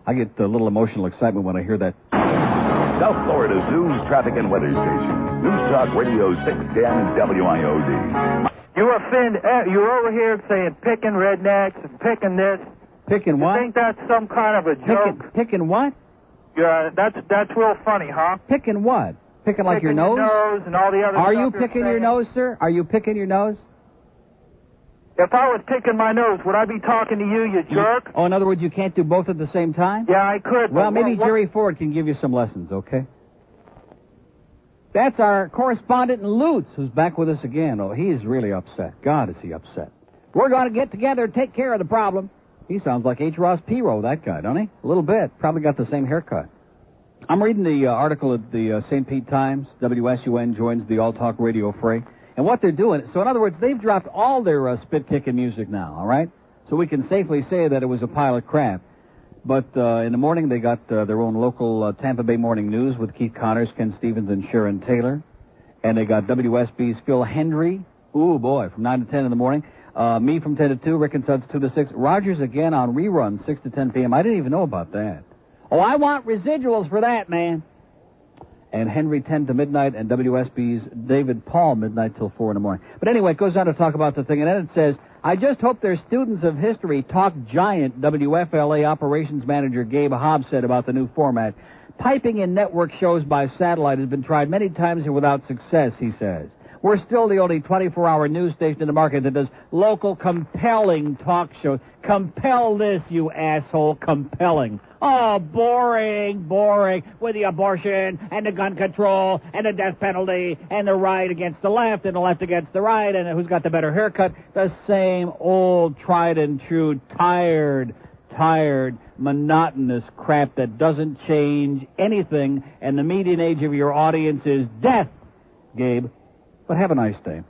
A: I get a little emotional excitement when I hear that.
F: South Florida's news, traffic, and weather station. News Talk Radio 610 WIOD.
B: You offend, you're over here saying picking rednecks and picking this.
A: Picking what?
B: You think that's some kind of a joke?
A: Picking what?
B: Yeah, that's real funny, huh?
A: Picking what? Picking like your nose?
B: Your nose and all the other
A: Are
B: stuff
A: you
B: you're
A: picking your
B: saying.
A: nose, sir? Are you picking your nose?
B: If I was picking my nose, would I be talking to you, you jerk?
A: Oh, in other words, you can't do both at the same time?
B: Yeah, I could.
A: Well,
B: but
A: maybe
B: what-
A: Jerry Ford can give you some lessons, okay? That's our correspondent in Lutz, who's back with us again. Oh, he's really upset. God, is he upset. We're going to get together and take care of the problem. He sounds like H. Ross Perot, that guy, don't he? A little bit. Probably got the same haircut. I'm reading the article at the St. Pete Times. WSUN joins the All Talk Radio fray. And what they're doing, so in other words, they've dropped all their spit-kicking music now, all right? So we can safely say that it was a pile of crap. But in the morning, they got their own local Tampa Bay Morning News with Keith Connors, Ken Stevens, and Sharon Taylor. And they got WSB's Phil Hendry. Ooh, boy, from 9 to 10 in the morning. Me from 10 to 2, Rick and Suds 2 to 6. Rogers again on rerun, 6 to 10 p.m. I didn't even know about that. Oh, I want residuals for that, man. And Henry 10 to midnight, and WSB's David Paul midnight till 4 in the morning. But anyway, it goes on to talk about the thing, and then it says, I just hope their students of history talk giant, WFLA operations manager Gabe Hobbs said about the new format. Piping in network shows by satellite has been tried many times here without success, he says. We're still the only 24-hour news station in the market that does local compelling talk shows. Compel this, you asshole, compelling. Oh, boring, with the abortion and the gun control and the death penalty and the right against the left and the left against the right and who's got the better haircut. The same old tried and true, tired, monotonous crap that doesn't change anything, and the median age of your audience is death, Gabe. But have a nice day.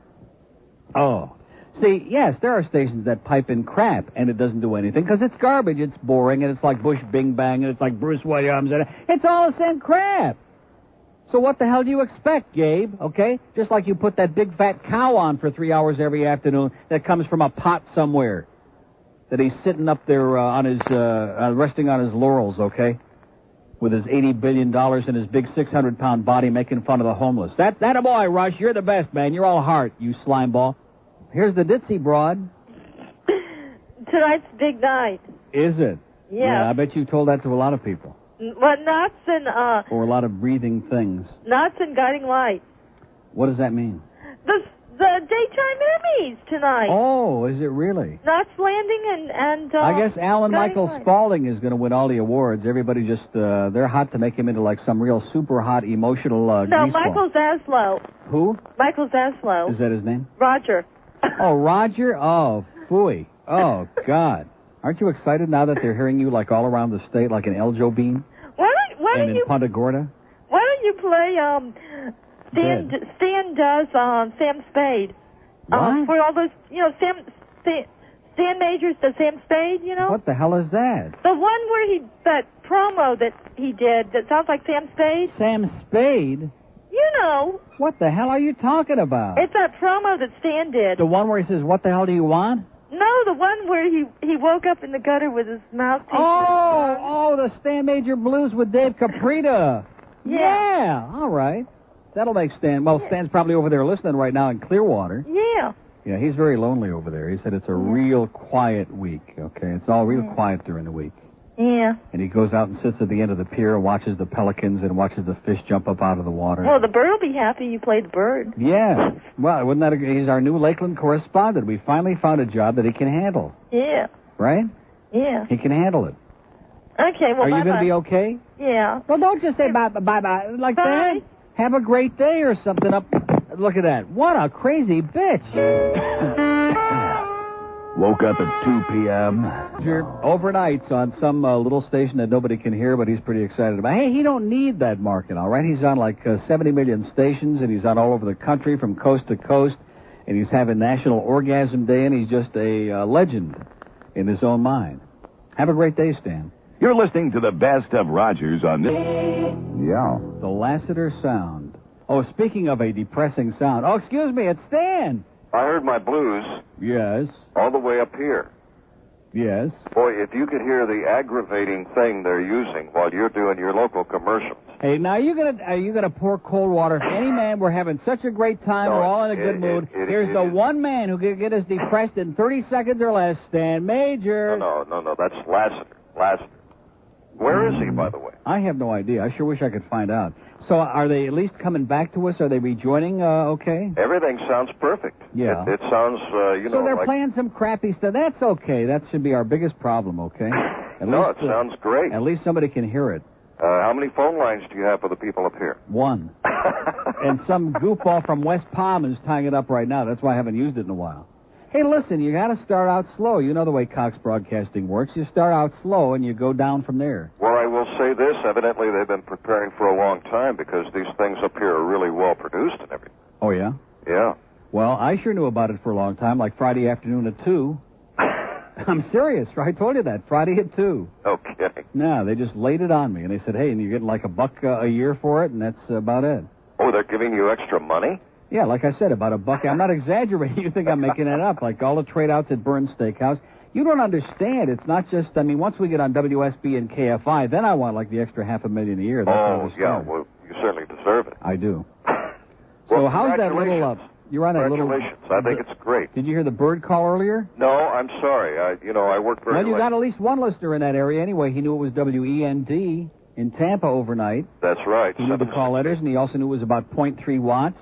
A: Oh. See, yes, there are stations that pipe in crap, and it doesn't do anything, because it's garbage, it's boring, and it's like Bush Bing Bang, and it's like Bruce Williams, and it's all the same crap. So what the hell do you expect, Gabe, okay? Just like you put that big fat cow on for 3 hours every afternoon that comes from a pot somewhere, that he's sitting up there on his, resting on his laurels, okay? With his $80 billion and his big 600-pound body making fun of the homeless. That a boy, Rush. You're the best, man. You're all heart, you slime ball. Here's the ditzy broad.
O: Tonight's big night.
A: Is it?
O: Yeah.
A: I bet you told that to a lot of people.
O: But knots and
A: Or a lot of breathing things.
O: knots and guiding lights.
A: What does that mean?
O: The daytime Emmys tonight.
A: Oh, is it really?
O: Knots Landing and
A: I guess Alan
O: Guiding
A: Michael
O: Lights.
A: Spaulding is going to win all the awards. Everybody just, they're hot to make him into like some real super hot emotional
O: No,
A: greaseball.
O: Michael Zaslow.
A: Who?
O: Michael Zaslow.
A: Is that his name?
O: Roger.
A: Oh, Roger? Oh, phooey. Oh, God. Aren't you excited now that they're hearing you like all around the state, like in El Jobim
O: Why
A: and
O: don't
A: in
O: you
A: Punta Gorda?
O: Why don't you play Stan does Sam Spade?
A: What?
O: For all those, Stan Majors does Sam Spade, you know?
A: What the hell is that?
O: The one where that promo that he did that sounds like Sam Spade.
A: Sam Spade?
O: You know.
A: What the hell are you talking about?
O: It's that promo that Stan did.
A: The one where he says, what the hell do you want?
O: No, the one where he woke up in the gutter with his mouthpiece.
A: Oh, the Stan Major Blues with Dave Caprita. Yeah, all right. That'll make Stan. Well, Stan's probably over there listening right now in Clearwater.
O: Yeah.
A: Yeah, he's very lonely over there. He said it's a real quiet week, okay? It's all real quiet during the week.
O: Yeah.
A: And he goes out and sits at the end of the pier and watches the pelicans and watches the fish jump up out of the water.
O: Well, the bird will be happy you played the bird.
A: Yeah. Well, wouldn't that... He's our new Lakeland correspondent. We finally found a job that he can handle.
O: Yeah.
A: Right?
O: Yeah.
A: He can handle it.
O: Okay, well,
A: Are you
O: bye-bye.
A: going to be okay?
O: Yeah.
D: Well, don't just say bye-bye like that.
A: Have a great day or something up. Look at that. What a crazy bitch.
F: Woke up at 2 p.m.
A: Overnights on some little station that nobody can hear, but he's pretty excited about. Hey, he don't need that market, all right? He's on like 70 million stations, and he's on all over the country from coast to coast, and he's having National Orgasm Day, and he's just a legend in his own mind. Have a great day, Stan.
F: You're listening to the best of Rogers on this. Yeah.
A: The Lassiter Sound. Oh, speaking of a depressing sound. Oh, excuse me, it's Stan.
P: I heard my blues.
A: Yes.
P: All the way up here.
A: Yes.
P: Boy, if you could hear the aggravating thing they're using while you're doing your local commercials.
A: Hey, now are you gonna pour cold water? Any man, we're having such a great time. We're all in a good mood. Here's the one man who can get us depressed in 30 seconds or less, Stan Major.
P: No, that's Lassiter. Where is he, by the way?
A: I have no idea. I sure wish I could find out. So are they at least coming back to us? Are they rejoining okay?
P: Everything sounds perfect.
A: Yeah.
P: It sounds,
A: So they're playing some crappy stuff. That's okay. That should be our biggest problem, okay?
P: It sounds great.
A: At least somebody can hear it.
P: How many phone lines do you have for the people up here?
A: One. And some goofball from West Palm is tying it up right now. That's why I haven't used it in a while. Hey, listen, you got to start out slow. You know the way Cox Broadcasting works. You start out slow and you go down from there.
P: Well, I will say this. Evidently, they've been preparing for a long time because these things up here are really well produced and everything.
A: Oh, yeah?
P: Yeah.
A: Well, I sure knew about it for a long time, like Friday afternoon at 2. I'm serious. I told you that. Friday at 2.
P: Okay.
A: No, they just laid it on me. And they said, hey, and you're getting like $1 a year for it, and that's about it.
P: Oh, they're giving you extra money?
A: Yeah, like I said, about $1. I'm not exaggerating. You think I'm making it up. Like all the trade-outs at Burns Steakhouse. You don't understand. It's not just, once we get on WSB and KFI, then I want like the extra $500,000 a year. That's
P: yeah, well, you certainly deserve it.
A: I do.
P: Well,
A: so how's that little, you're on that little...
P: Congratulations. I think it's great.
A: Did you hear the bird call earlier?
P: No, I'm sorry. I worked very late.
A: Well, you got at least one listener in that area anyway. He knew it was WEND in Tampa overnight.
P: That's right.
A: He knew the call letters, and he also knew it was about 0.3 watts.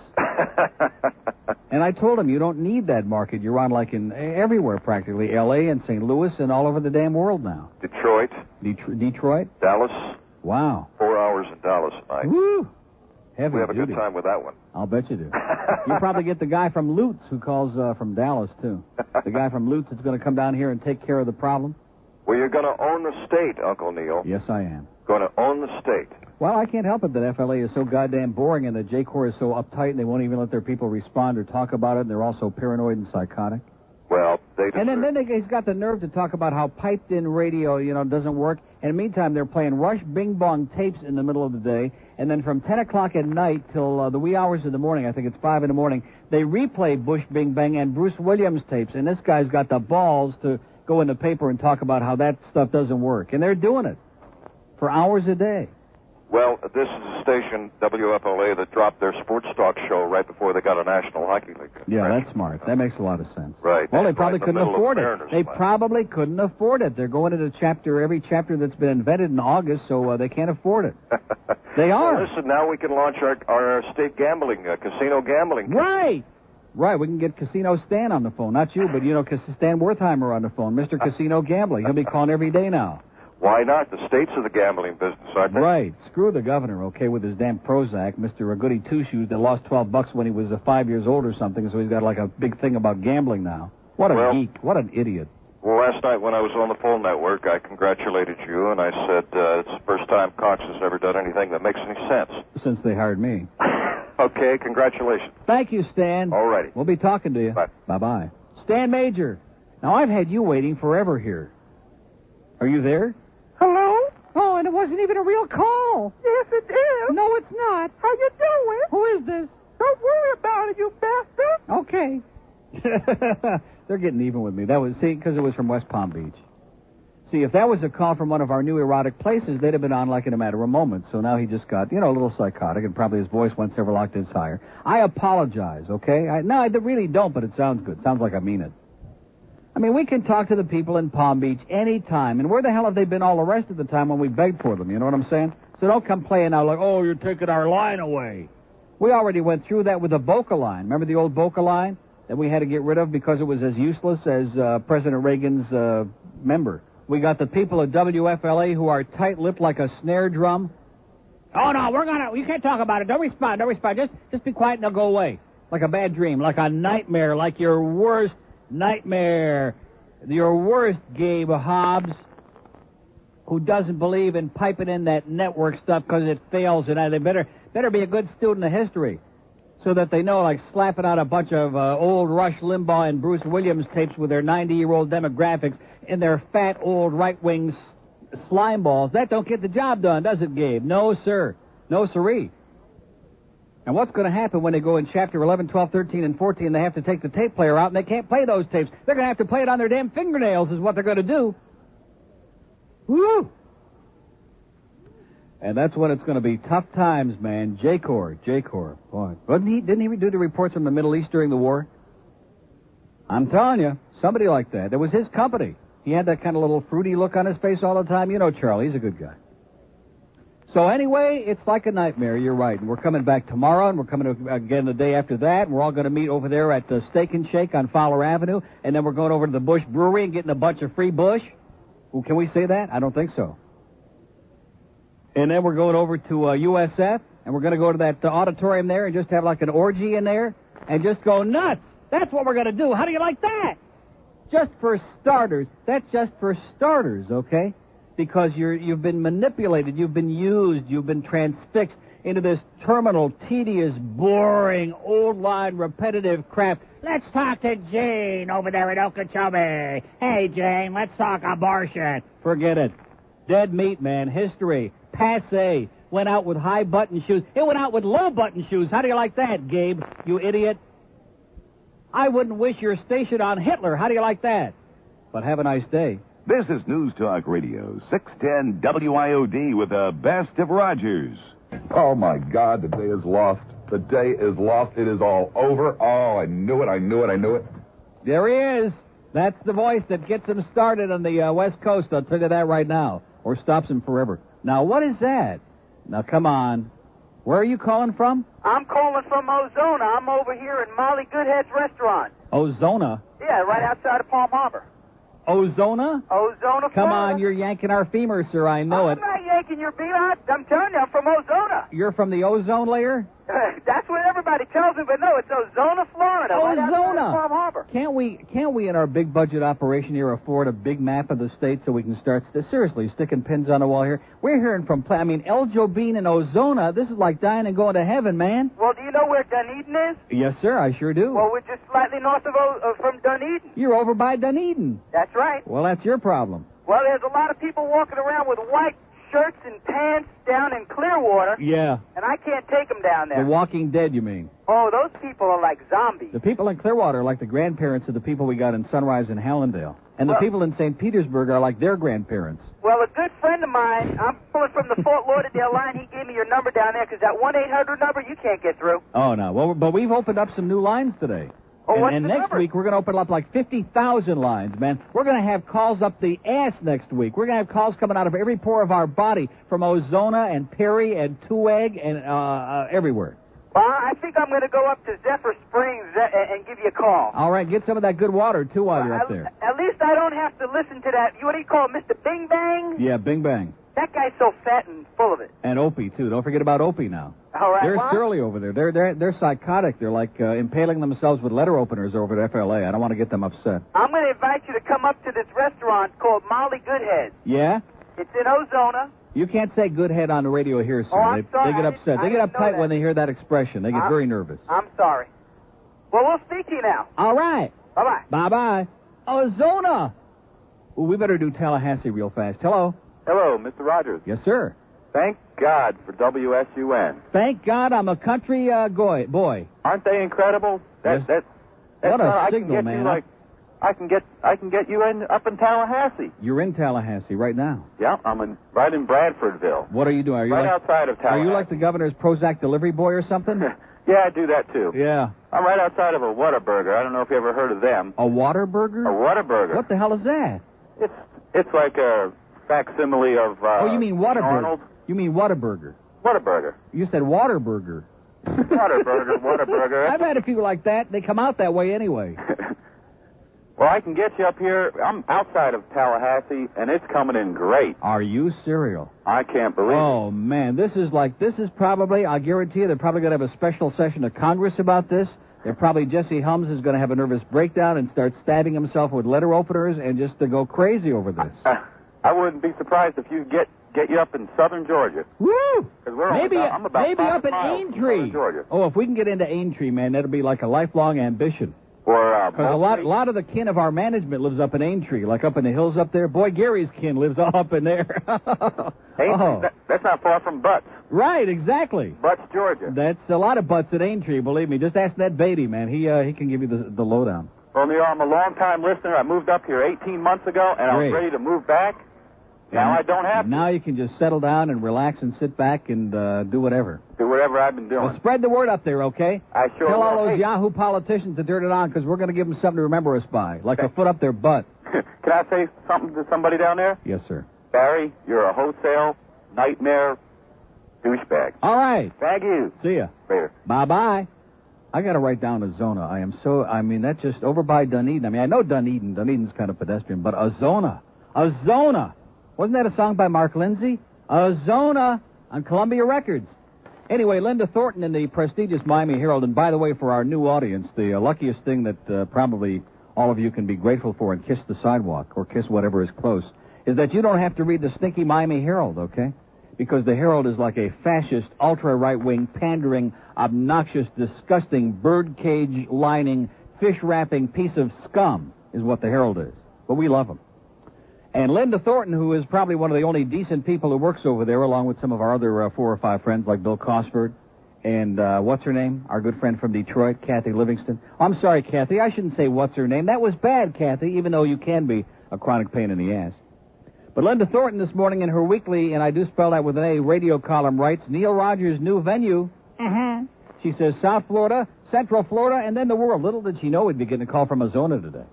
A: And I told him, you don't need that market. You're on like in everywhere practically, L.A. and St. Louis and all over the damn world now.
P: Detroit.
A: Detroit?
P: Dallas.
A: Wow.
P: 4 hours in Dallas tonight.
A: Woo! Heavy
P: we have a
A: duty.
P: good time with that one.
A: I'll bet you do. You probably get the guy from Lutz who calls from Dallas, too. The guy from Lutz that's going to come down here and take care of the problem.
P: Well, you're going to own the state, Uncle Neil.
A: Yes, I am.
P: Going to own the state.
A: Well, I can't help it that FLA is so goddamn boring and that J-Corps is so uptight and they won't even let their people respond or talk about it, and they're all so paranoid and psychotic.
P: Well, they
A: And then he's got the nerve to talk about how piped-in radio, doesn't work. And in the meantime, they're playing Rush Bing Bong tapes in the middle of the day. And then from 10 o'clock at night till the wee hours of the morning, I think it's 5 in the morning, they replay Bush Bing Bang and Bruce Williams tapes. And this guy's got the balls to go in the paper and talk about how that stuff doesn't work. And they're doing it for hours a day.
P: Well, this is a station, WFLA, that dropped their sports talk show right before they got a National Hockey League.
A: Yeah, that's smart. That makes a lot of sense.
P: Right.
A: Well, they probably couldn't afford it. They
P: play.
A: probably couldn't afford it. They're going into every chapter that's been invented in August, so they can't afford it. They are.
P: Well, listen, now we can launch our state gambling, casino gambling.
A: Right. Right, we can get Casino Stan on the phone. Not you, but, Stan Wertheimer on the phone. Mr. Casino Gambling. He'll be calling every day now.
P: Why not? The states are the gambling business, aren't they?
A: Right. Screw the governor, okay, with his damn Prozac. Mr. Goody Two-Shoes that lost $12 when he was 5 years old or something, so he's got like a big thing about gambling now. What a geek. What an idiot.
P: Well, last night when I was on the phone network, I congratulated you, and I said it's the first time Cox has ever done anything that makes any sense.
A: Since they hired me.
P: Okay, congratulations.
A: Thank you, Stan.
P: All righty.
A: We'll be talking to you.
P: Bye.
A: Bye-bye. Stan Major. Now, I've had you waiting forever here. Are you there?
Q: Hello?
D: Oh, and it wasn't even a real call.
Q: Yes, it is.
D: No, it's not.
Q: How you doing?
D: Who is this?
Q: Don't worry about it, you bastard.
D: Okay.
A: They're getting even with me. That was, because it was from West Palm Beach. See, if that was a call from one of our new erotic places, they'd have been on like in a matter of moments. So now he just got, a little psychotic, and probably his voice went several octaves higher. I apologize, okay? No, I really don't, but it sounds good. Sounds like I mean it. I mean, we can talk to the people in Palm Beach any time. And where the hell have they been all the rest of the time when we begged for them? You know what I'm saying? So don't come playing out like, oh, you're taking our line away. We already went through that with the Boca line. Remember the old Boca line that we had to get rid of because it was as useless as President Reagan's member? We got the people at WFLA who are tight-lipped like a snare drum. Oh, no, you can't talk about it. Don't respond. Just be quiet and they'll go away. Like a bad dream, like a nightmare, like your worst nightmare. Your worst Gabe Hobbs, who doesn't believe in piping in that network stuff because it fails, and they better be a good student of history so that they know, like slapping out a bunch of old Rush Limbaugh and Bruce Williams tapes with their 90-year-old demographics and their fat old right-wing slime balls. That don't get the job done, does it, Gabe? No, sir. No, siree. And what's going to happen when they go in Chapter 11, 12, 13, and 14, they have to take the tape player out, and they can't play those tapes. They're going to have to play it on their damn fingernails is what they're going to do. Woo! And that's when it's going to be tough times, man. J-Corps. Boy, didn't he do the reports from the Middle East during the war? I'm telling you, somebody like that. It was his company. He had that kind of little fruity look on his face all the time. You know Charlie, he's a good guy. So anyway, it's like a nightmare, you're right. And we're coming back tomorrow, and we're coming again the day after that, and we're all going to meet over there at Steak and Shake on Fowler Avenue, and then we're going over to the Bush Brewery and getting a bunch of free Bush. Ooh, can we say that? I don't think so. And then we're going over to USF, and we're going to go to that auditorium there and just have like an orgy in there and just go nuts. That's what we're going to do. How do you like that? Just for starters. That's just for starters, okay? Because you've been manipulated, you've been used, you've been transfixed into this terminal, tedious, boring, old-line, repetitive crap. Let's talk to Jane over there at Okeechobee. Hey, Jane, let's talk abortion. Forget it. Dead meat, man. History. Passé. Went out with high-button shoes. It went out with low-button shoes. How do you like that, Gabe, you idiot? I wouldn't wish your station on Hitler. How do you like that? But have a nice day.
F: This is News Talk Radio, 610 WIOD with the best of Rogers.
R: Oh, my God, the day is lost. The day is lost. It is all over. Oh, I knew it.
A: There he is. That's the voice that gets him started on the West Coast. I'll tell you that right now. Or stops him forever. Now, what is that? Now, come on. Where are you calling from?
S: I'm calling from Ozona. I'm over here in Molly Goodhead's restaurant.
A: Ozona?
S: Yeah, right outside of Palm Harbor.
A: Ozona?
S: Ozona, Florida.
A: Come on, you're yanking our femur, sir. I know it.
S: I'm not yanking your beat. I'm telling you, I'm from Ozona.
A: You're from the ozone layer?
S: That's what everybody tells me, but no, it's Ozona, Florida. Right outside of Palm Harbor.
A: Can't we in our big budget operation here afford a big map of the state so we can start seriously sticking pins on the wall here? We're hearing from El Jobin and Ozona. This is like dying and going to heaven, man.
S: Well, do you know where Dunedin is?
A: Yes, sir, I sure do.
S: Well, we're just slightly north from Dunedin.
A: You're over by Dunedin.
S: That's right.
A: Well, that's your problem.
S: Well, there's a lot of people walking around with white shirts and pants down in Clearwater.
A: Yeah.
S: And I can't take them down there.
A: The Walking Dead, you mean?
S: Oh, those people are like zombies.
A: The people in Clearwater are like the grandparents of the people we got in Sunrise and Hallandale. And the people in St. Petersburg are like their grandparents.
S: Well, a good friend of mine, I'm calling from the Fort Lauderdale line. He gave me your number down there because that 1-800 number, you can't get through.
A: Oh, no. Well, but we've opened up some new lines today.
S: Oh,
A: and next week, we're going to open up like 50,000 lines, man. We're going to have calls up the ass next week. We're going to have calls coming out of every pore of our body from Ozona and Perry and Tueg and everywhere.
S: Well, I think I'm going to go up to Zephyr Springs and give you a call.
A: All right, get some of that good water, too, while you're up there.
S: At least I don't have to listen to that. What do you call it, Mr. Bing Bang?
A: Yeah, Bing Bang.
S: That guy's so fat and full of it.
A: And Opie, too. Don't forget about Opie now.
S: All right.
A: They're surly over there. They're psychotic. They're like impaling themselves with letter openers over at FLA. I don't want to get them upset.
S: I'm going to invite you to come up to this restaurant called Molly Goodhead.
A: Yeah?
S: It's in Ozona.
A: You can't say good head on the radio here, sir.
S: Oh, I'm sorry.
A: They get upset. They get uptight when they hear that expression. They get very nervous.
S: I'm sorry. Well, we'll speak to you now.
A: All right.
S: Bye-bye.
A: Bye-bye. Ozona. Ooh, we better do Tallahassee real fast. Hello.
T: Hello, Mr. Rogers.
A: Yes, sir.
T: Thank God for WSUN.
A: Thank God I'm a country boy.
T: Aren't they incredible?
A: Yes. What a signal, man.
T: I can get you up in Tallahassee.
A: You're in Tallahassee right now.
T: Yeah, I'm right in Bradfordville.
A: What are you doing? Are you
T: outside of Tallahassee.
A: Are you like the governor's Prozac delivery boy or something?
T: Yeah, I do that too.
A: Yeah.
T: I'm right outside of a Whataburger. I don't know if you ever heard of them.
A: A Whataburger?
T: A Whataburger.
A: What the hell is that?
T: It's like a facsimile of
A: oh, you mean Whataburger?
T: Arnold.
A: You mean Whataburger?
T: Whataburger.
A: You said Waterburger.
T: Whataburger.
A: I've had a few like that. They come out that way anyway.
T: Well, I can get you up here. I'm outside of Tallahassee, and it's coming in great.
A: Are you serial?
T: I can't believe it.
A: Oh, man. This is probably, I guarantee you, they're probably going to have a special session of Congress about this Probably Jesse Helms is going to have a nervous breakdown and start stabbing himself with letter openers and just to go crazy over this.
T: I wouldn't be surprised if you get you up in southern Georgia.
A: Woo!
T: Maybe
A: up in Aintree.
T: Georgia.
A: Oh, if we can get into Aintree, man, that'll be like a lifelong ambition. Because a lot of the kin of our management lives up in Aintree, like up in the hills up there. Boy, Gary's kin lives all up in there.
T: Aintree, that's not far from Butts.
A: Right, exactly.
T: Butts, Georgia.
A: That's a lot of Butts at Aintree, believe me. Just ask Ned Beatty, man. He can give you the lowdown.
T: Well, Neil, I'm a long-time listener. I moved up here 18 months ago, and I was ready to move back. Now I don't have to.
A: Now you can just settle down and relax and sit back and do whatever.
T: Do whatever I've been doing.
A: Well, spread the word up there, okay?
T: I sure
A: Tell
T: will.
A: all those Yahoo politicians to turn it on, because we're going to give them something to remember us by, like a foot up their butt.
T: Can I say something to somebody down there?
A: Yes, sir.
T: Barry, you're a wholesale nightmare douchebag.
A: All right.
T: Thank you.
A: See ya.
T: Later.
A: Bye-bye. I got to write down Azona. That's just over by Dunedin. I know Dunedin. Dunedin's kind of pedestrian, but Azona. Wasn't that a song by Mark Lindsay? Azona on Columbia Records. Anyway, Linda Thornton in the prestigious Miami Herald, and by the way, for our new audience, the luckiest thing that probably all of you can be grateful for and kiss the sidewalk or kiss whatever is close is that you don't have to read the stinky Miami Herald, okay? Because the Herald is like a fascist, ultra-right-wing, pandering, obnoxious, disgusting, birdcage-lining, fish-wrapping piece of scum is what the Herald is. But we love them. And Linda Thornton, who is probably one of the only decent people who works over there, along with some of our other 4 or 5 friends like Bill Cosford and what's her name? Our good friend from Detroit, Kathy Livingston. Oh, I'm sorry, Kathy. I shouldn't say what's her name. That was bad, Kathy, even though you can be a chronic pain in the ass. But Linda Thornton this morning in her weekly, and I do spell that with an A, radio column writes, Neil Rogers' new venue. She says South Florida, Central Florida, and then the world. Little did she know we'd be getting a call from Azona today.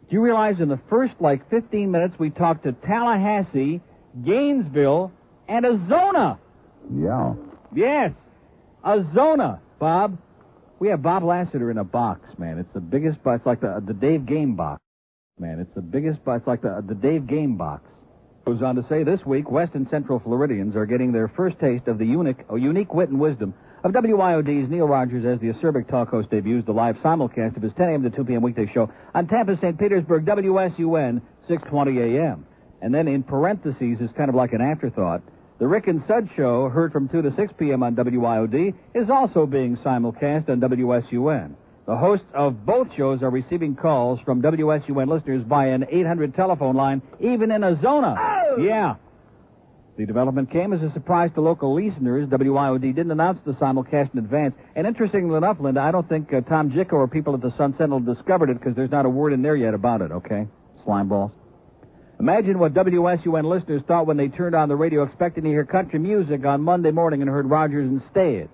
A: Do you realize in the first, 15 minutes, we talked to Tallahassee, Gainesville, and Azona?
R: Yeah.
A: Yes, Azona, Bob. We have Bob Lassiter in a box, man. It's the biggest, it's like the Dave Game box. Man, it's the biggest, it's like the Dave Game box. Goes on to say, this week, West and Central Floridians are getting their first taste of the unique wit and wisdom of WIOD's Neil Rogers as the acerbic talk host debuts the live simulcast of his 10 a.m. to 2 p.m. weekday show on Tampa, St. Petersburg, WSUN, 620 a.m. And then in parentheses, is kind of like an afterthought, the Rick and Sud show, heard from 2 to 6 p.m. on WIOD, is also being simulcast on WSUN. The hosts of both shows are receiving calls from WSUN listeners via an 800 telephone line, even in Azona. Oh! Yeah. The development came as a surprise to local listeners. WIOD didn't announce the simulcast in advance. And interestingly enough, Linda, I don't think Tom Jicko or people at the Sun Sentinel discovered it because there's not a word in there yet about it, okay? Slime balls. Imagine what WSUN listeners thought when they turned on the radio expecting to hear country music on Monday morning and heard Rogers instead.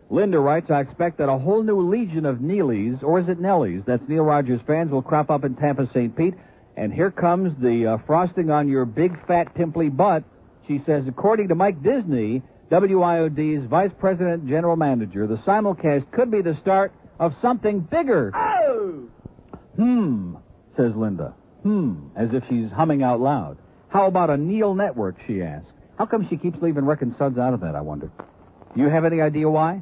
A: Linda writes, I expect that a whole new legion of Neelys, or is it Nellies, that's Neil Rogers fans, will crop up in Tampa, St. Pete. And here comes the frosting on your big, fat, pimply butt. She says, according to Mike Disney, WIOD's Vice President General Manager, the simulcast could be the start of something bigger. Oh! Says Linda. As if she's humming out loud. How about a Neil network, she asks. How come she keeps leaving Rick and Suds out of that, I wonder? Do you have any idea why?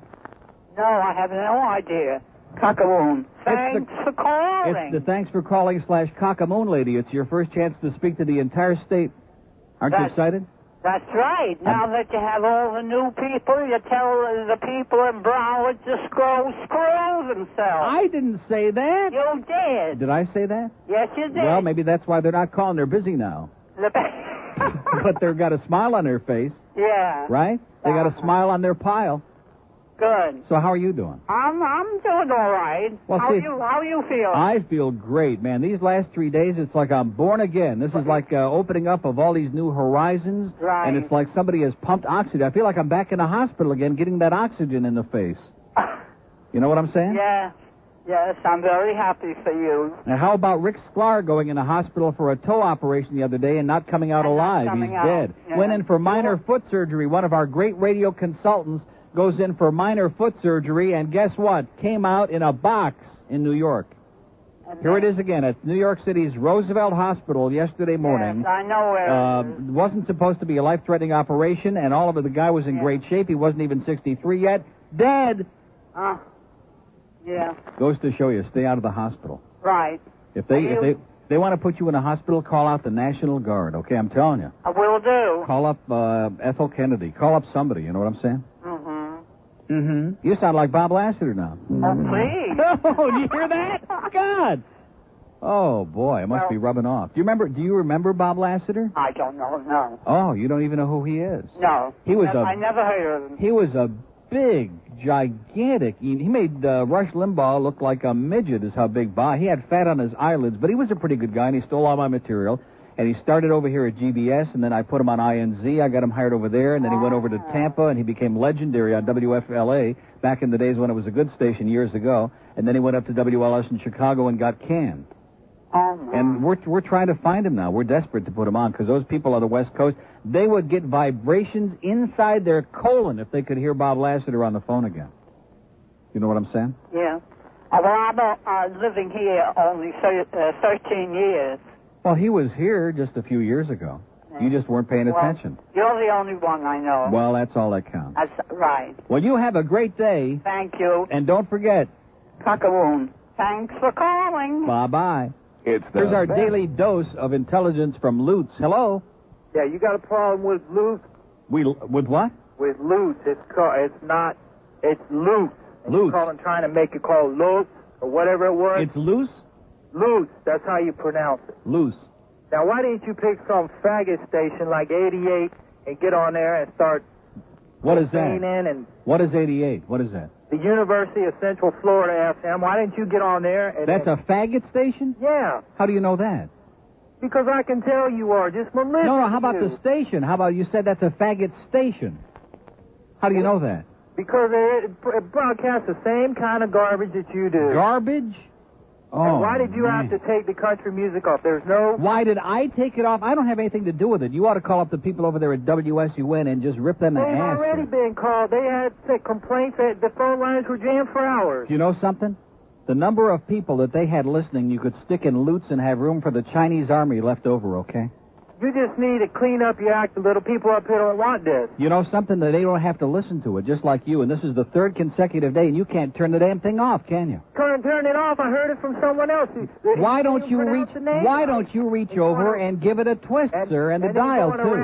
M: No, I have no idea. Cockamoon. Thanks for calling.
A: It's the thanks for calling / cockamoon lady. It's your first chance to speak to the entire state. Aren't you excited?
M: That's right. Now that you have all the new people, you tell the people in Broward to screw themselves.
A: I didn't say that.
M: You did.
A: Did I say that?
M: Yes, you did.
A: Well, maybe that's why they're not calling. They're busy now. But they've got a smile on their face.
M: Yeah.
A: Right? They got a smile on their pile.
M: Good.
A: So how are you doing?
M: I'm doing all right.
A: Well,
M: how you feel?
A: I feel great, man. These last 3 days, it's like I'm born again. This is like opening up of all these new horizons.
M: Right.
A: And it's like somebody has pumped oxygen. I feel like I'm back in the hospital again, getting that oxygen in the face. You know what I'm saying?
M: Yeah. Yes, I'm very happy for you.
A: Now, how about Rick Sklar going in the hospital for a toe operation the other day and not coming out alive? He's dead.
M: Yeah.
A: Went in for minor foot surgery. One of our great radio consultants goes in for minor foot surgery, and guess what? Came out in a box in New York. Here it is again at New York City's Roosevelt Hospital yesterday morning.
M: Yes, I know where it is.
A: Wasn't supposed to be a life-threatening operation, and all of it, the guy was in great shape. He wasn't even 63 yet. Dead.
U: Yeah.
A: Goes to show you, stay out of the hospital.
U: Right.
A: If they want to put you in a hospital, call out the National Guard. Okay, I'm telling you.
U: I will do.
A: Call up Ethel Kennedy. Call up somebody. You know what I'm saying?
U: Mm-hmm.
A: Mm-hmm. You sound like Bob Lassiter now.
U: Oh, please.
A: Oh, do you hear that? God. Oh boy, it must be rubbing off. Do you remember Bob Lassiter?
U: I don't know. No.
A: Oh, you don't even know who he is.
U: No.
A: He was
U: I never heard of him.
A: He was a big, gigantic. He made Rush Limbaugh look like a midget. Is how big Bob. He had fat on his eyelids, but he was a pretty good guy, and he stole all my material. And he started over here at GBS, and then I put him on INZ. I got him hired over there, and then he went over to Tampa, and he became legendary on WFLA back in the days when it was a good station years ago. And then he went up to WLS in Chicago and got canned. And we're trying to find him now. We're desperate to put him on because those people on the West Coast, they would get vibrations inside their colon if they could hear Bob Lassiter on the phone again. You know what I'm saying?
U: Yeah. Well, I'm living here only 13 years.
A: Well, he was here just a few years ago. You just weren't paying attention.
U: You're the only one I know.
A: Well, that's all that counts.
U: That's right.
A: Well, you have a great day.
U: Thank you.
A: And don't forget.
U: Cock-a-woon. Thanks for calling.
A: Bye-bye.
R: It's
A: Here's our daily dose of intelligence from Lutz. Hello?
B: Yeah, you got a problem with Lutz?
A: With what?
B: With Lutz. It's Lutz. And
A: Lutz.
B: Trying to make it called Lutz or whatever it was.
A: It's loose?
B: Lutz. That's how you pronounce it.
A: Loose.
B: Now, why didn't you pick some faggot station like 88 and get on there and start...
A: What is that?
B: And
A: What is 88? What is that?
B: the University of Central Florida FM. Why didn't you get on there?
A: That's a faggot station?
B: Yeah.
A: How do you know that?
B: Because I can tell you are. Just from listening.
A: No, how about the station? How about you said that's a faggot station? How do you know that?
B: Because it broadcasts the same kind of garbage that you do.
A: Garbage? Oh,
B: and why did you have to take the country music off? There's no...
A: Why did I take it off? I don't have anything to do with it. You ought to call up the people over there at WSUN and just rip them an
B: They've
A: ass.
B: already been called. They had complaints that the phone lines were jammed for hours.
A: You know something? The number of people that they had listening, you could stick in Lutz and have room for the Chinese army left over, okay?
B: You just need to clean up your act a little. People up here don't want this.
A: You know something? That they don't have to listen to it, just like you. And this is the third consecutive day, and you can't turn the damn thing off, can you?
B: Turn it off. I heard it from someone else.
A: Why don't you reach over and give it a twist, sir, and the dial too?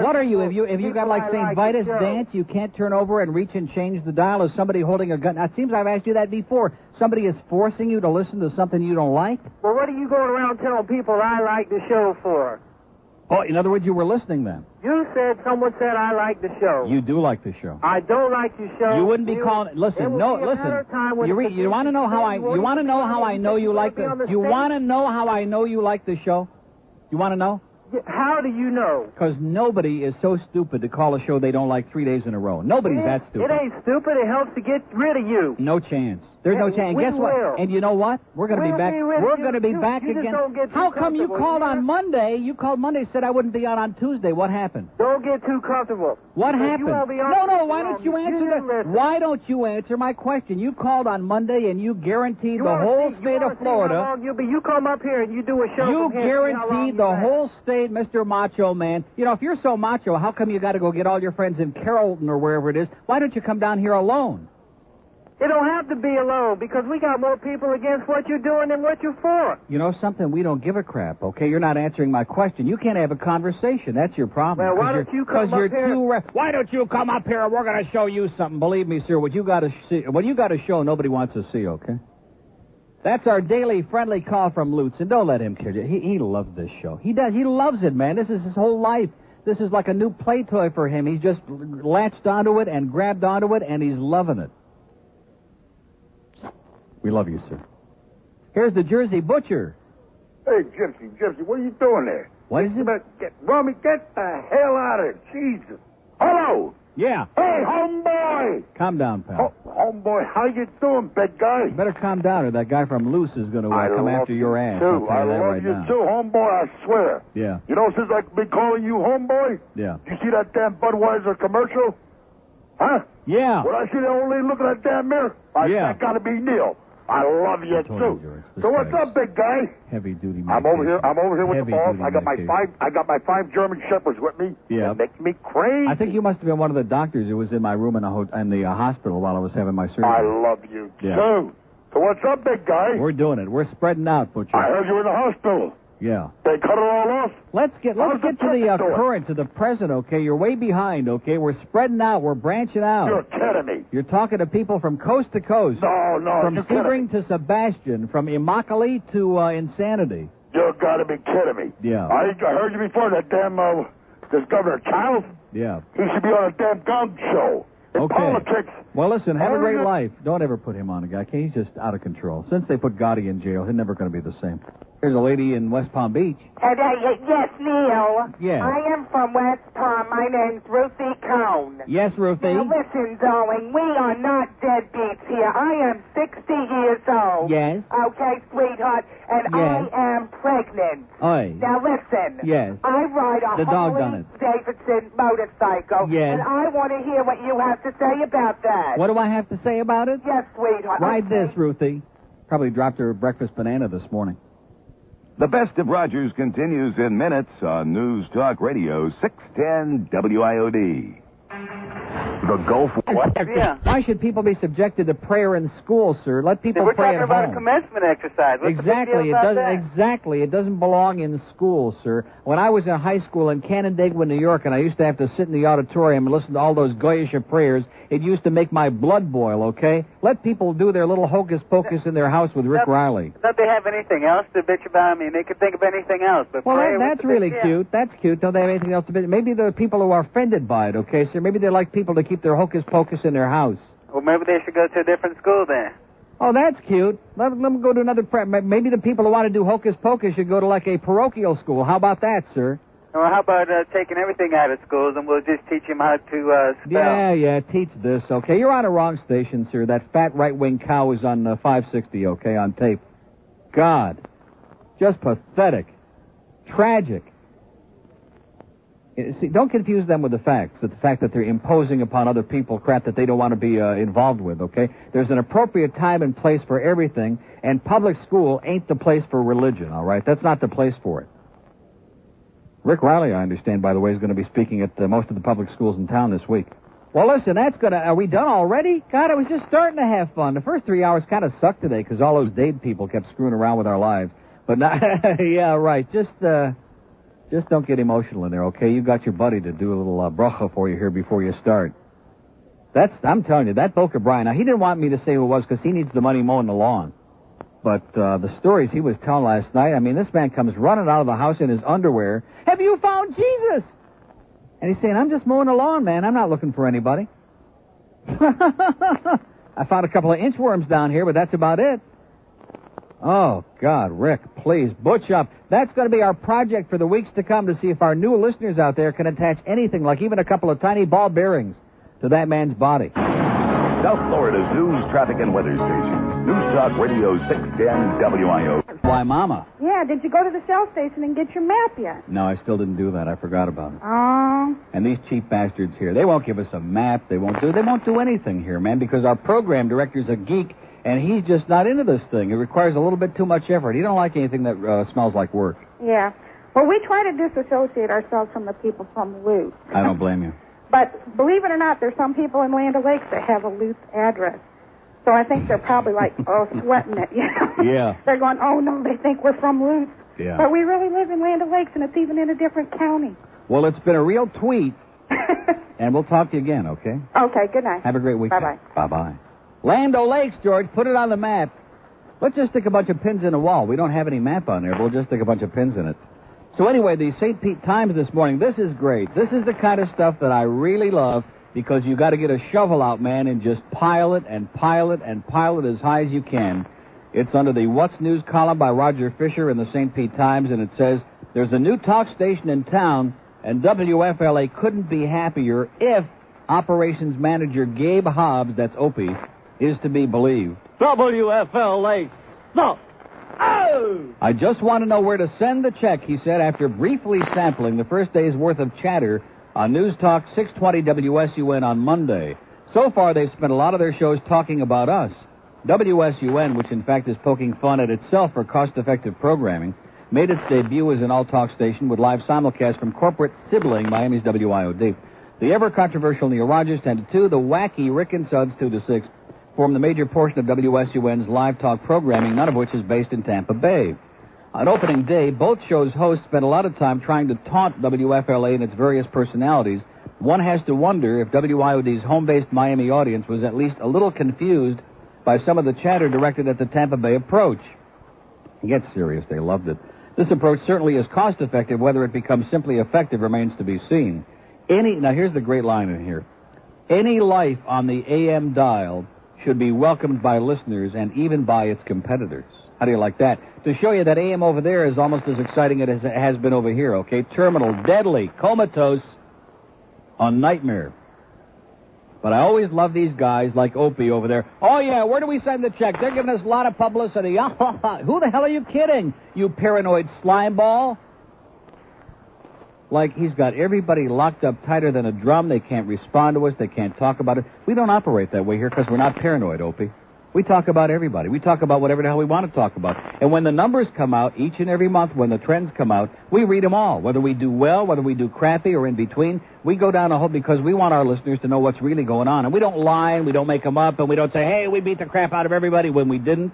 A: What are you? If you got like St. Vitus dance, you can't turn over and reach and change the dial. Is somebody holding a gun? Now, it seems I've asked you that before. Somebody is forcing you to listen to something you don't like?
B: Well, what are you going around telling people I like the show for?
A: Oh, in other words, you were listening then.
B: Someone said I like the show.
A: You do like the show.
B: I don't like your show.
A: You wouldn't be calling. Listen. You want to know how I? You want to know how I know you like the? You want to know how I know you like the show? You want to know?
B: How do you know?
A: Because nobody is so stupid to call a show they don't like 3 days in a row. Nobody's that stupid.
B: It ain't stupid. It helps to get rid of you.
A: No chance. There's no chance. Guess what? And you know what? We're going to be back. We're going to be back again. How come you called on Monday? You called Monday, said I wouldn't be on Tuesday. What happened?
B: Don't get too comfortable.
A: What happened? No. Why don't you answer that? Why don't you answer my question? You called on Monday and you guaranteed the whole state of Florida.
B: You come up here and you do a show.
A: You guaranteed the whole state, Mr. Macho Man. You know, if you're so macho, how come you got to go get all your friends in Carrollton or wherever it is? Why don't you come down here alone?
B: It don't have to be alone because we got more people against what you're doing than what you're for.
A: You know something? We don't give a crap, okay? You're not answering my question. You can't have a conversation. That's your problem.
B: Well, why don't you come up here?
A: Why don't you come up here and we're going to show you something? Believe me, sir, what you got to show, nobody wants to see, okay? That's our daily friendly call from Lutz, and don't let him kid you. He loves this show. He does. He loves it, man. This is his whole life. This is like a new play toy for him. He's just latched onto it and grabbed onto it, and he's loving it. We love you, sir. Here's the Jersey Butcher.
V: Hey, Gypsy, what are you doing there?
A: What is it?
V: Romy, get the hell out of here. Jesus. Hello.
A: Yeah.
V: Hey, homeboy.
A: Calm down, pal.
V: Homeboy, how you doing, big guy?
A: You better calm down or that guy from Loose is going to come after your ass.
V: Too. I love you too, homeboy, I swear.
A: Yeah.
V: You know, since I've been calling you homeboy?
A: Yeah.
V: You see that damn Budweiser commercial? Huh?
A: Yeah.
V: When I see that old lady looking at that damn mirror, I got to be Neil. I love you too. So what's up, big guy?
A: Heavy duty.
V: I'm over here with the boss. I got my five German shepherds with me.
A: Yeah.
V: It makes me crazy.
A: I think you must have been one of the doctors who was in my room in the hospital while I was having my surgery.
V: I love you too. So what's up, big guy?
A: We're doing it. We're spreading out, Butcher.
V: I heard you were in the hospital.
A: Yeah.
V: They cut it all off?
A: Let's get to the current, to the present, okay? You're way behind, okay? We're spreading out. We're branching out.
V: You're kidding me.
A: You're talking to people from coast to coast.
V: No,
A: from Sebring to Sebastian, from Immokalee to Insanity.
V: You gotta be kidding me.
A: Yeah.
V: I heard you before, that damn, this Governor Childs.
A: Yeah.
V: He should be on a damn gong show. In politics.
A: Well, listen, have a great life. Don't ever put him on a guy. Okay? He's just out of control. Since they put Gotti in jail, he's never going to be the same. Here's a lady in West Palm Beach.
C: Yes, Neil.
A: Yes.
C: I am from West Palm. My name's Ruthie Cone.
A: Yes, Ruthie.
C: Now, listen, darling, we are not deadbeats here. I am 60 years old.
A: Yes.
C: Okay, sweetheart, and
A: Yes.
C: I am pregnant.
A: Oi.
C: Now, listen.
A: Yes.
C: I ride a
A: The dog done it.
C: Davidson motorcycle.
A: Yes.
C: And I want to hear what you have to say about that.
A: What do I have to say about it?
C: Yes, sweetheart.
A: Ride this, Ruthie. Probably dropped her breakfast banana this morning.
F: The Best of Rogers continues in minutes on News Talk Radio 610 WIOD.
V: The Gulf.
B: What? Yeah.
A: Why should people be subjected to prayer in school, sir? Let people
B: We're
A: pray
B: talking
A: at
B: about
A: home.
B: a commencement exercise. What's
A: Exactly.
B: The big deal about that?
A: Exactly. It doesn't belong in school, sir. When I was in high school in Canandaigua, New York, and I used to have to sit in the auditorium and listen to all those Goyish prayers, it used to make my blood boil, okay? Let people do their little hocus-pocus in their house with Rick Riley.
B: Don't they have anything else to bitch about? I mean, they could think of anything else. But
A: Well,
B: prayer,
A: that's
B: what's the
A: really
B: big deal?
A: cute. That's cute. Don't they have anything else to be? Maybe the people who are offended by it, okay, sir? Maybe they like people to keep their hocus-pocus in their house.
B: Well, maybe they should go to a different school then.
A: Oh, that's cute. Let them go to another maybe the people who want to do hocus-pocus should go to, like, a parochial school. How about that, sir?
B: Well, how about taking everything out of schools and we'll just teach them how to spell?
A: Yeah, teach this, okay? You're on a wrong station, sir. That fat right-wing cow is on 560, okay, on tape. God. Just pathetic. Tragic. See, don't confuse them with the facts. The fact that they're imposing upon other people crap that they don't want to be involved with, okay? There's an appropriate time and place for everything, and public school ain't the place for religion, all right? That's not the place for it. Rick Riley, I understand, by the way, is going to be speaking at most of the public schools in town this week. Well, listen, are we done already? God, I was just starting to have fun. The first 3 hours kind of sucked today because all those Dade people kept screwing around with our lives. But not, yeah, right. Just don't get emotional in there, okay? You got your buddy to do a little bracha for you here before you start. I'm telling you, that Boca Brian, now he didn't want me to say who it was because he needs the money mowing the lawn. But the stories he was telling last night, I mean, this man comes running out of the house in his underwear. Have you found Jesus? And he's saying, I'm just mowing the lawn, man. I'm not looking for anybody. I found a couple of inchworms down here, but that's about it. Oh, God, Rick, please, butch up. That's going to be our project for the weeks to come to see if our new listeners out there can attach anything, like even a couple of tiny ball bearings, to that man's body.
F: South Florida's news, traffic, and weather station. News Talk Radio 610 WIO.
A: Why, Mama?
E: Yeah, did you go to the Shell station and get your map yet?
A: No, I still didn't do that. I forgot about it.
E: Oh.
A: And these cheap bastards here, they won't give us a map. They won't do anything here, man, because our program director's a geek, and he's just not into this thing. It requires a little bit too much effort. He don't like anything that smells like work.
E: Yeah. Well, we try to disassociate ourselves from the people from Lutz.
A: I don't blame you.
E: But believe it or not, there's some people in Land O'Lakes that have a Lutz address. So I think they're probably like, sweating it, you know?
A: Yeah.
E: They're going, oh, no, they think we're from Lutz.
A: Yeah.
E: But we really live in Land O'Lakes, and it's even in a different county.
A: Well, it's been a real tweet, and we'll talk to you again, okay?
E: Okay, good night.
A: Have a great weekend.
E: Bye-bye.
A: Bye-bye. Land O'Lakes, George, put it on the map. Let's just stick a bunch of pins in the wall. We don't have any map on there, but we'll just stick a bunch of pins in it. So anyway, the St. Pete Times this morning, this is great. This is the kind of stuff that I really love because you got to get a shovel out, man, and just pile it and pile it and pile it as high as you can. It's under the What's News column by Roger Fisher in the St. Pete Times, and it says, there's a new talk station in town, and WFLA couldn't be happier if operations manager Gabe Hobbs, that's Opie, is to be believed.
W: WFLA sucks. Oh!
A: I just want to know where to send the check, he said, after briefly sampling the first day's worth of chatter on News Talk 620 WSUN on Monday. So far, they've spent a lot of their shows talking about us. WSUN, which in fact is poking fun at itself for cost-effective programming, made its debut as an all-talk station with live simulcast from corporate sibling Miami's WIOD. The ever-controversial Neil Rogers, 10 to 2, the wacky Rick and Suds, 2 to 6. form the major portion of WSUN's live talk programming, none of which is based in Tampa Bay. On opening day, both shows' hosts spent a lot of time trying to taunt WFLA and its various personalities. One has to wonder if WIOD's home-based Miami audience was at least a little confused by some of the chatter directed at the Tampa Bay approach. Get serious, they loved it. This approach certainly is cost-effective. Whether it becomes simply effective remains to be seen. Now here's the great line in here. Any life on the AM dial should be welcomed by listeners and even by its competitors. How do you like that? To show you that AM over there is almost as exciting as it has been over here, okay? Terminal, deadly, comatose, on Nightmare. But I always love these guys like Opie over there. Oh, yeah, where do we send the check? They're giving us a lot of publicity. Who the hell are you kidding, you paranoid slimeball? Like he's got everybody locked up tighter than a drum. They can't respond to us. They can't talk about it. We don't operate that way here because we're not paranoid, Opie. We talk about everybody. We talk about whatever the hell we want to talk about. And when the numbers come out each and every month, when the trends come out, we read them all. Whether we do well, whether we do crappy or in between, we go down a hole because we want our listeners to know what's really going on. And we don't lie and we don't make them up and we don't say, hey, we beat the crap out of everybody when we didn't.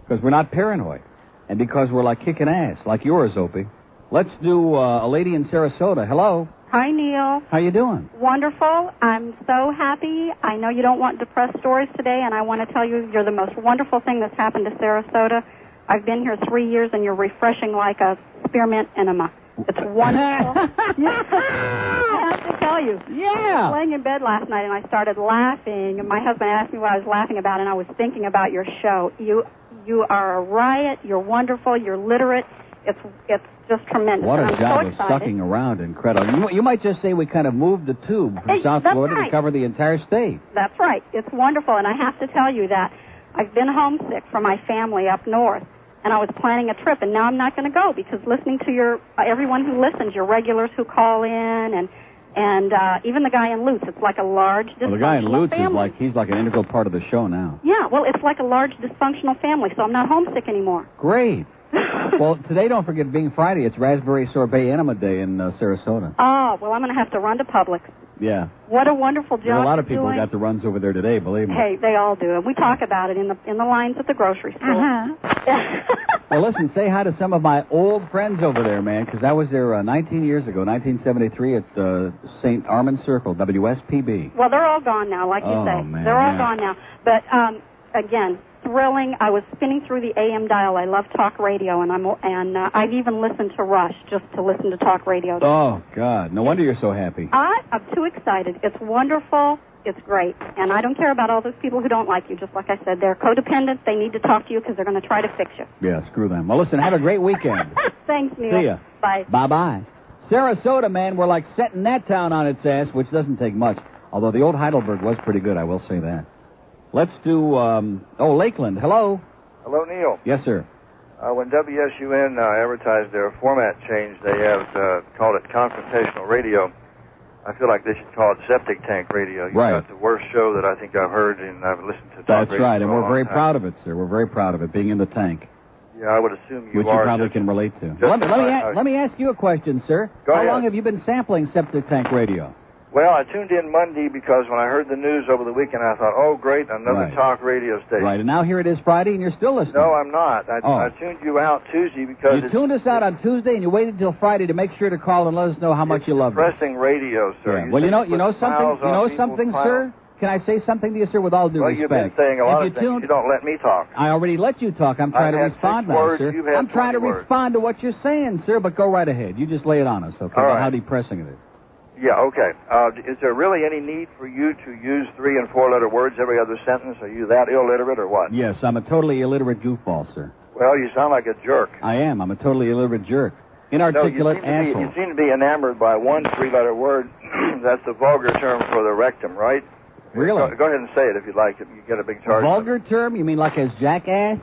A: Because we're not paranoid. And because we're like kicking ass, like yours, Opie. Let's do a lady in Sarasota. Hello.
G: Hi, Neil.
A: How you doing?
G: Wonderful. I'm so happy. I know you don't want depressed stories today, and I want to tell you you're the most wonderful thing that's happened to Sarasota. I've been here 3 years, and you're refreshing like a spearmint enema. It's wonderful. I have to tell you.
A: Yeah.
G: I was laying in bed last night, and I started laughing, and my husband asked me what I was laughing about, and I was thinking about your show. You are a riot. You're wonderful. You're literate. It's just tremendous.
A: What a job
G: so
A: of sucking around. Incredible. You might just say we kind of moved the tube from South Florida to cover the entire state.
G: That's right. It's wonderful. And I have to tell you that I've been homesick for my family up north, and I was planning a trip, and now I'm not going to go because listening to everyone who listens, your regulars who call in, and even the guy in Lutz, it's like a large dysfunctional
A: the guy in Lutz
G: family.
A: he's like an integral part of the show now.
G: Yeah, well, it's like a large dysfunctional family, so I'm not homesick anymore.
A: Great. Well, today, don't forget, being Friday, it's Raspberry Sorbet Enema Day in Sarasota.
G: Oh, well, I'm going to have to run to Publix.
A: Yeah.
G: What a wonderful job.
A: There are a lot of people
G: doing.
A: who got the runs over there today, believe me.
G: Hey, they all do. And we talk about it in the lines at the grocery store.
A: Well, listen, say hi to some of my old friends over there, man, because I was there 19 years ago, 1973, at St. Armand Circle, WSPB.
G: Well, they're all gone now, like you say.
A: Man,
G: they're all gone now. But, again, thrilling. I was spinning through the AM dial. I love talk radio, and I've even listened to Rush just to listen to talk radio.
A: Oh, God. No wonder you're so happy.
G: I'm too excited. It's wonderful. It's great. And I don't care about all those people who don't like you. Just like I said, they're codependent. They need to talk to you because they're going to try to fix you.
A: Yeah, screw them. Well, listen, have a great weekend.
G: Thanks, Neil.
A: See ya.
G: Bye.
A: Bye-bye. Sarasota, man, we're like setting that town on its ass, which doesn't take much. Although the old Heidelberg was pretty good, I will say that. Let's do, Lakeland. Hello.
H: Hello, Neil.
A: Yes, sir.
H: When WSUN advertised their format change, they have called it confrontational radio. I feel like they should call it septic tank radio. You've got the worst show that I think I've heard, and I've listened to talk radio.
A: That's right, and we're very proud of it, sir. We're very proud of it, being in the tank.
H: Yeah, I would assume you
A: which
H: are.
A: Which you probably can relate to. Let me ask you a question, sir. How long have you been sampling septic tank radio?
H: Well, I tuned in Monday because when I heard the news over the weekend, I thought, oh, great, another talk radio station.
A: Right, and now here it is Friday, and you're still listening.
H: No, I'm not. I tuned you out Tuesday because...
A: You tuned us out on Tuesday, and you waited until Friday to make sure to call and let us know how much you love it.
H: It's depressing radio, sir.
A: Yeah. Well, you know something, sir? Can I say something to you, sir, with all due respect?
H: Well, you've been saying a lot of things. You don't let me talk.
A: I already let you talk. I'm trying to respond now, sir. I'm trying to respond to what you're saying, sir, but go right ahead. You just lay it on us, okay?
H: All right.
A: How depressing it is.
H: Yeah, okay. Is there really any need for you to use 3- and 4-letter words every other sentence? Are you that illiterate or what?
A: Yes, I'm a totally illiterate goofball, sir.
H: Well, you sound like a jerk.
A: I am. I'm a totally illiterate jerk. Inarticulate asshole.
H: You seem to be enamored by one 3-letter word. That's the vulgar term for the rectum, right?
A: Really?
H: Go ahead and say it if you'd like. You get a big charge.
A: Vulgar term? You mean like as jackass?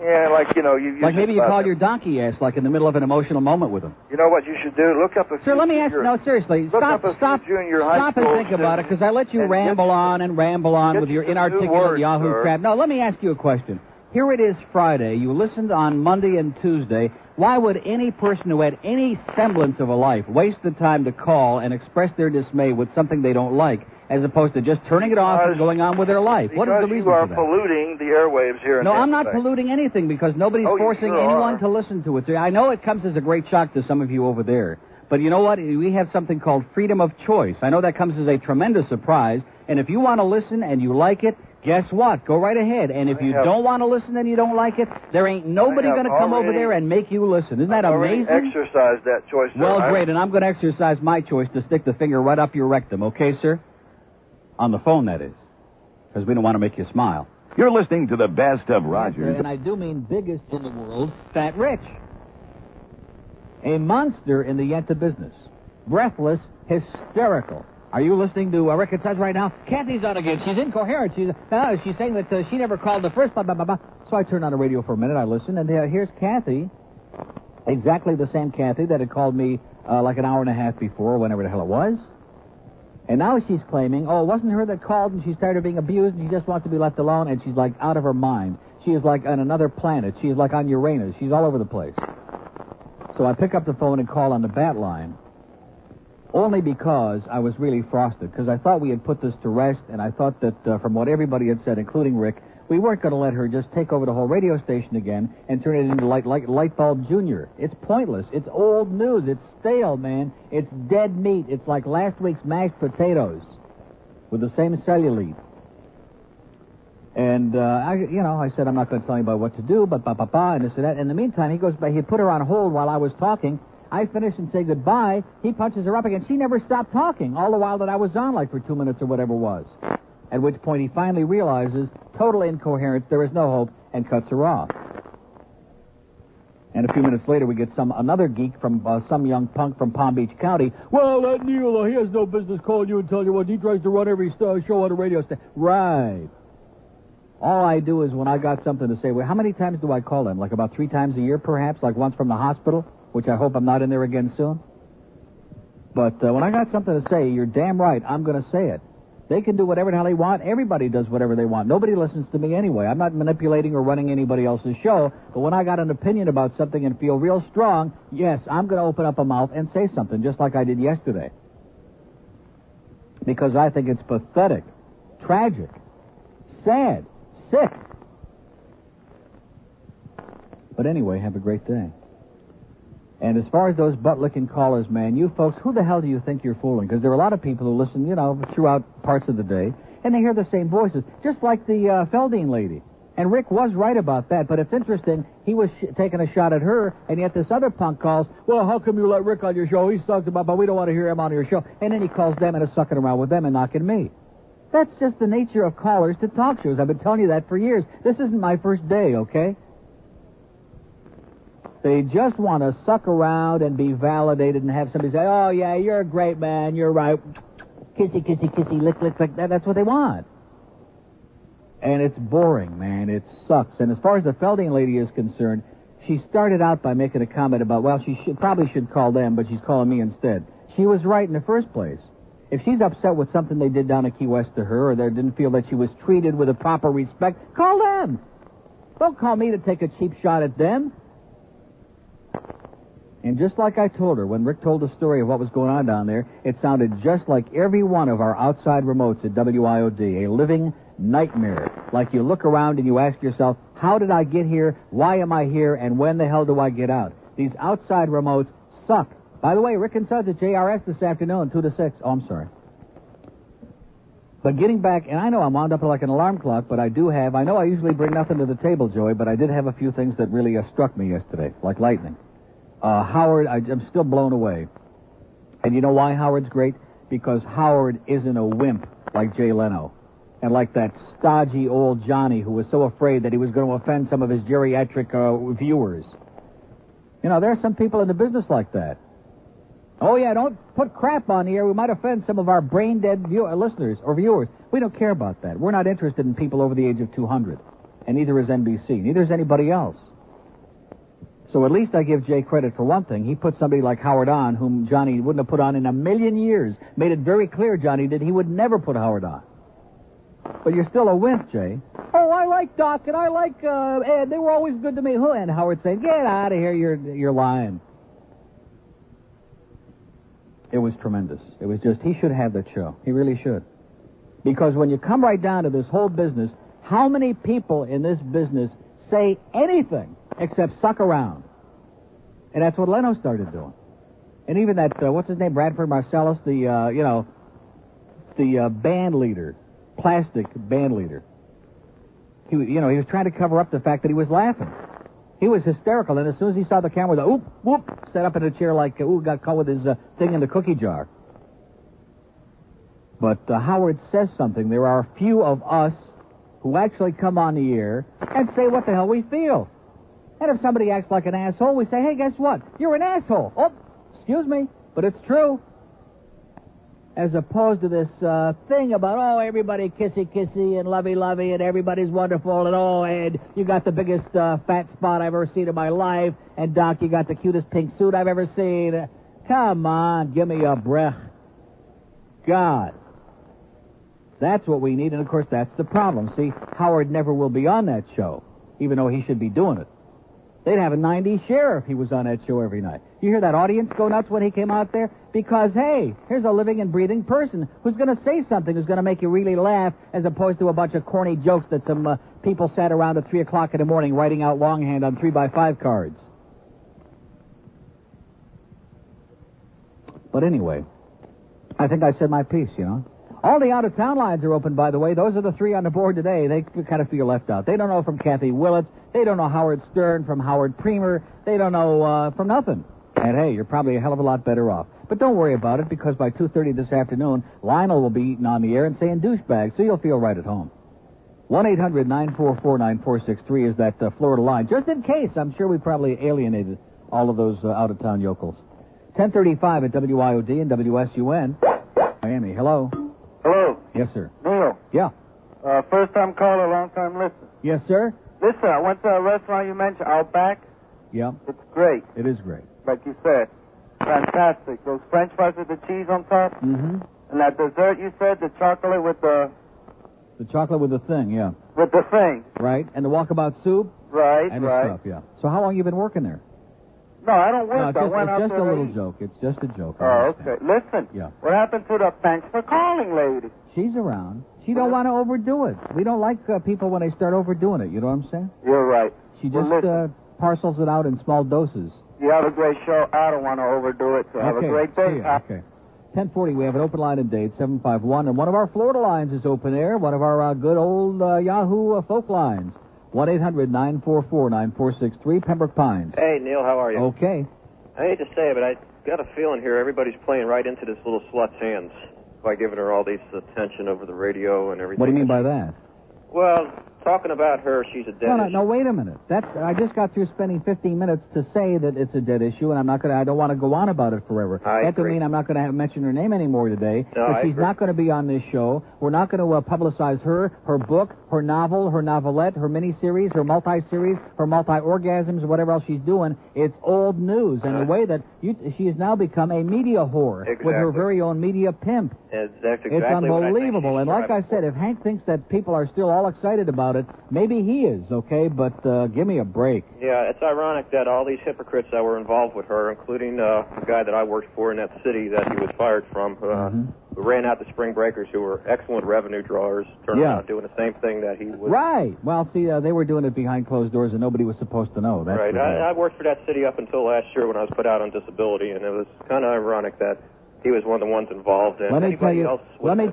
H: Yeah, like, you know, you...
A: Like maybe you call your donkey ass, like in the middle of an emotional moment with him.
H: You know what you should do? Look up a few...
A: Sir, let me ask you... No, seriously. Stop and think about it, because I let you ramble on with your inarticulate Yahoo crap. No, let me ask you a question. Here it is Friday. You listened on Monday and Tuesday. Why would any person who had any semblance of a life waste the time to call and express their dismay with something they don't like? as opposed to just turning it off and going on with their life? What is the reason for that?
H: You are polluting the airwaves here in
A: No,
H: Tampa
A: I'm not
H: Bay.
A: polluting anything because nobody's forcing anyone to listen to it. So I know it comes as a great shock to some of you over there. But you know what? We have something called freedom of choice. I know that comes as a tremendous surprise. And if you want to listen and you like it, guess what? Go right ahead. And if you don't want to listen and you don't like it, there ain't nobody going to come over there and make you listen. Isn't that amazing?
H: I've already exercised that choice, sir.
A: Well, great. And I'm going to exercise my choice to stick the finger right up your rectum. Okay, sir? On the phone, that is. Because we don't want to make you smile.
F: You're listening to the best of Rogers.
A: And I do mean biggest in the world, Fat Rich. A monster in the Yenta business. Breathless, hysterical. Are you listening to Rick and Suds right now? Kathy's on again. She's incoherent. She's saying that she never called the first blah, blah, blah, blah. So I turned on the radio for a minute. I listened, and here's Kathy. Exactly the same Kathy that had called me like an hour and a half before, whenever the hell it was. And now she's claiming, it wasn't her that called, and she's tired of being abused, and she just wants to be left alone, and she's like out of her mind. She is like on another planet. She is like on Uranus. She's all over the place. So I pick up the phone and call on the bat line, only because I was really frosted, because I thought we had put this to rest, and I thought that from what everybody had said, including Rick, we weren't going to let her just take over the whole radio station again and turn it into Lightbulb Jr. It's pointless. It's old news. It's stale, man. It's dead meat. It's like last week's mashed potatoes with the same cellulite. And, I said, I'm not going to tell anybody what to do, but and this and that. In the meantime, he put her on hold while I was talking. I finish and say goodbye. He punches her up again. She never stopped talking, all the while that I was on, like for 2 minutes or whatever it was. At which point he finally realizes, total incoherence, there is no hope, and cuts her off. And a few minutes later, we get another geek from some young punk from Palm Beach County. Well, that Neil, he has no business calling you and telling you what he tries to run every show on a radio station. Right. All I do is when I got something to say, well, how many times do I call them? Like about 3 times a year, perhaps? Like once from the hospital, which I hope I'm not in there again soon. But when I got something to say, you're damn right, I'm going to say it. They can do whatever the hell they want. Everybody does whatever they want. Nobody listens to me anyway. I'm not manipulating or running anybody else's show. But when I got an opinion about something and feel real strong, yes, I'm going to open up a mouth and say something, just like I did yesterday. Because I think it's pathetic, tragic, sad, sick. But anyway, have a great day. And as far as those butt-licking callers, man, you folks, who the hell do you think you're fooling? Because there are a lot of people who listen, throughout parts of the day, and they hear the same voices, just like the Feldine lady. And Rick was right about that, but it's interesting, he was taking a shot at her, and yet this other punk calls, well, how come you let Rick on your show? He sucks about, but we don't want to hear him on your show. And then he calls them and is sucking around with them and knocking me. That's just the nature of callers to talk shows. I've been telling you that for years. This isn't my first day, okay? They just want to suck around and be validated and have somebody say, oh, yeah, you're a great man, you're right. Kissy, kissy, kissy, lick, lick, lick. That's what they want. And it's boring, man. It sucks. And as far as the Felding lady is concerned, she started out by making a comment about, well, she probably should call them, but she's calling me instead. She was right in the first place. If she's upset with something they did down at Key West to her, or they didn't feel that she was treated with a proper respect, call them. Don't call me to take a cheap shot at them. And just like I told her, when Rick told the story of what was going on down there, it sounded just like every one of our outside remotes at WIOD, a living nightmare. Like you look around and you ask yourself, how did I get here, why am I here, and when the hell do I get out? These outside remotes suck. By the way, Rick and Suds at JRS this afternoon, 2 to 6. Oh, I'm sorry. But getting back, and I know I'm wound up like an alarm clock, but I know I usually bring nothing to the table, Joey, but I did have a few things that really struck me yesterday, like lightning. Howard, I'm still blown away. And you know why Howard's great? Because Howard isn't a wimp like Jay Leno. And like that stodgy old Johnny who was so afraid that he was going to offend some of his geriatric viewers. There are some people in the business like that. Oh, yeah, don't put crap on here. We might offend some of our brain-dead listeners or viewers. We don't care about that. We're not interested in people over the age of 200. And neither is NBC. Neither is anybody else. So at least I give Jay credit for one thing. He put somebody like Howard on, whom Johnny wouldn't have put on in a million years. Made it very clear, Johnny did, he would never put Howard on. But you're still a wimp, Jay. Oh, I like Doc and I like Ed. They were always good to me. And Howard saying, get out of here, you're lying. It was tremendous. It was just, he should have that show. He really should. Because when you come right down to this whole business, how many people in this business say anything except suck around? And that's what Leno started doing. And even that, what's his name, Bradford Marcellus, the band leader, plastic band leader. He was trying to cover up the fact that he was laughing. He was hysterical, and as soon as he saw the camera, the oop, whoop, sat up in a chair like, got caught with his thing in the cookie jar. But Howard says something. There are a few of us who actually come on the air and say what the hell we feel. And if somebody acts like an asshole, we say, hey, guess what? You're an asshole. Oh, excuse me, but it's true. As opposed to this thing about, everybody kissy-kissy and lovey-lovey and everybody's wonderful and, and you got the biggest fat spot I've ever seen in my life, and, Doc, you got the cutest pink suit I've ever seen. Come on, give me a breath. God. That's what we need, and, of course, that's the problem. See, Howard never will be on that show, even though he should be doing it. They'd have a 90 share if he was on that show every night. You hear that audience go nuts when he came out there? Because, hey, here's a living and breathing person who's going to say something who's going to make you really laugh, as opposed to a bunch of corny jokes that some people sat around at 3 o'clock in the morning writing out longhand on 3x5 cards. But anyway, I think I said my piece, All the out-of-town lines are open, by the way. Those are the 3 on the board today. They kind of feel left out. They don't know from Kathy Willits. They don't know Howard Stern from Howard Premer. They don't know from nothing. And, hey, you're probably a hell of a lot better off. But don't worry about it, because by 2:30 this afternoon, Lionel will be eating on the air and saying douchebag, so you'll feel right at home. 1-800-944-9463 is that Florida line. Just in case, I'm sure we probably alienated all of those out-of-town yokels. 1035 at WIOD and WSUN. Miami, hello.
I: Hello.
A: Yes, sir.
I: Neil.
A: Yeah.
I: First-time caller, long-time listener.
A: Yes, sir.
I: Listen, I went to a restaurant you mentioned, Outback.
A: Yeah.
I: It's great.
A: It is great.
I: Like you said. Fantastic. Those French fries with the cheese on top.
A: Mm-hmm.
I: And that dessert you said, the chocolate with the...
A: The chocolate with the thing, yeah.
I: With the thing.
A: Right. And the walkabout soup.
I: Right,
A: and
I: right.
A: And the stuff, yeah. So how long you been working there?
I: No, I don't work.
A: No,
I: I went out
A: it's just
I: there
A: a little joke. It's just a joke.
I: Oh, okay. Listen.
A: Yeah.
I: What happened to the thanks for calling lady?
A: She's around. She don't want to overdo it. We don't like people when they start overdoing it. You know what I'm saying?
I: You're right.
A: She just parcels it out in small doses.
I: You have a great show. I don't want to overdo it, so have a great day.
A: Okay. 1040, we have an open line in Dade, 751, and one of our Florida lines is open air, one of our good old Yahoo folk lines, 1-800-944-9463, Pembroke Pines.
J: Hey, Neil, how are you?
A: Okay.
J: I hate to say it, but I got a feeling here everybody's playing right into this little slut's hands by giving her all this attention over the radio and everything.
A: What do you mean by that?
J: Well, talking about her, she's a dead issue.
A: No, wait a minute. I just got through spending 15 minutes to say that it's a dead issue, and I don't want to go on about it forever. That doesn't mean I'm not going to mention her name anymore today.
J: No,
A: but she's not going to be on this show. We're not going to publicize her book, her novel, her novelette, her miniseries, her multi-series, her multi-orgasms, whatever else she's doing. It's old news, and the way that she has now become a media whore with her very own media pimp.
J: That's exactly
A: it's unbelievable.
J: What
A: and like I said, if Hank thinks that people are still all excited about it, maybe he is, okay? But give me a break.
J: Yeah, it's ironic that all these hypocrites that were involved with her, including the guy that I worked for in that city that he was fired from, who ran out the spring breakers, who were excellent revenue drawers, turned out doing the same thing that he was.
A: Right. Well, see, they were doing it behind closed doors, and nobody was supposed to know. That's
J: right. I worked for that city up until last year when I was put out on disability, and it was kind of ironic that he was one of the ones involved. And
A: let me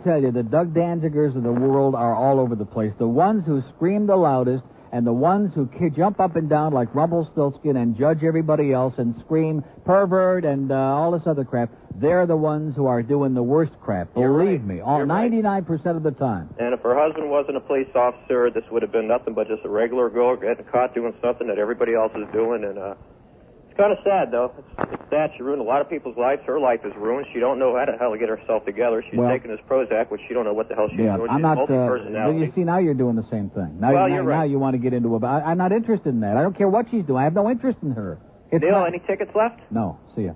A: tell you, the Doug Danzigers of the world are all over the place. The ones who scream the loudest and the ones who jump up and down like Rumpelstiltskin and judge everybody else and scream pervert and all this other crap, they're the ones who are doing the worst crap. Believe me, 99% of the time.
J: And if her husband wasn't a police officer, this would have been nothing but just a regular girl getting caught doing something that everybody else is doing. And it's kind of sad, though. It's sad. She ruined a lot of people's lives. Her life is ruined. She don't know how the hell to get herself together. She's taking this Prozac, which she don't know what the hell she's doing.
A: I'm not.
J: Multi-personality.
A: You see, now you're doing the same thing. Now,
J: you're right.
A: Now you want to get into it. But I'm not interested in that. I don't care what she's doing. I have no interest in her.
J: Neil, any tickets left?
A: No. See ya.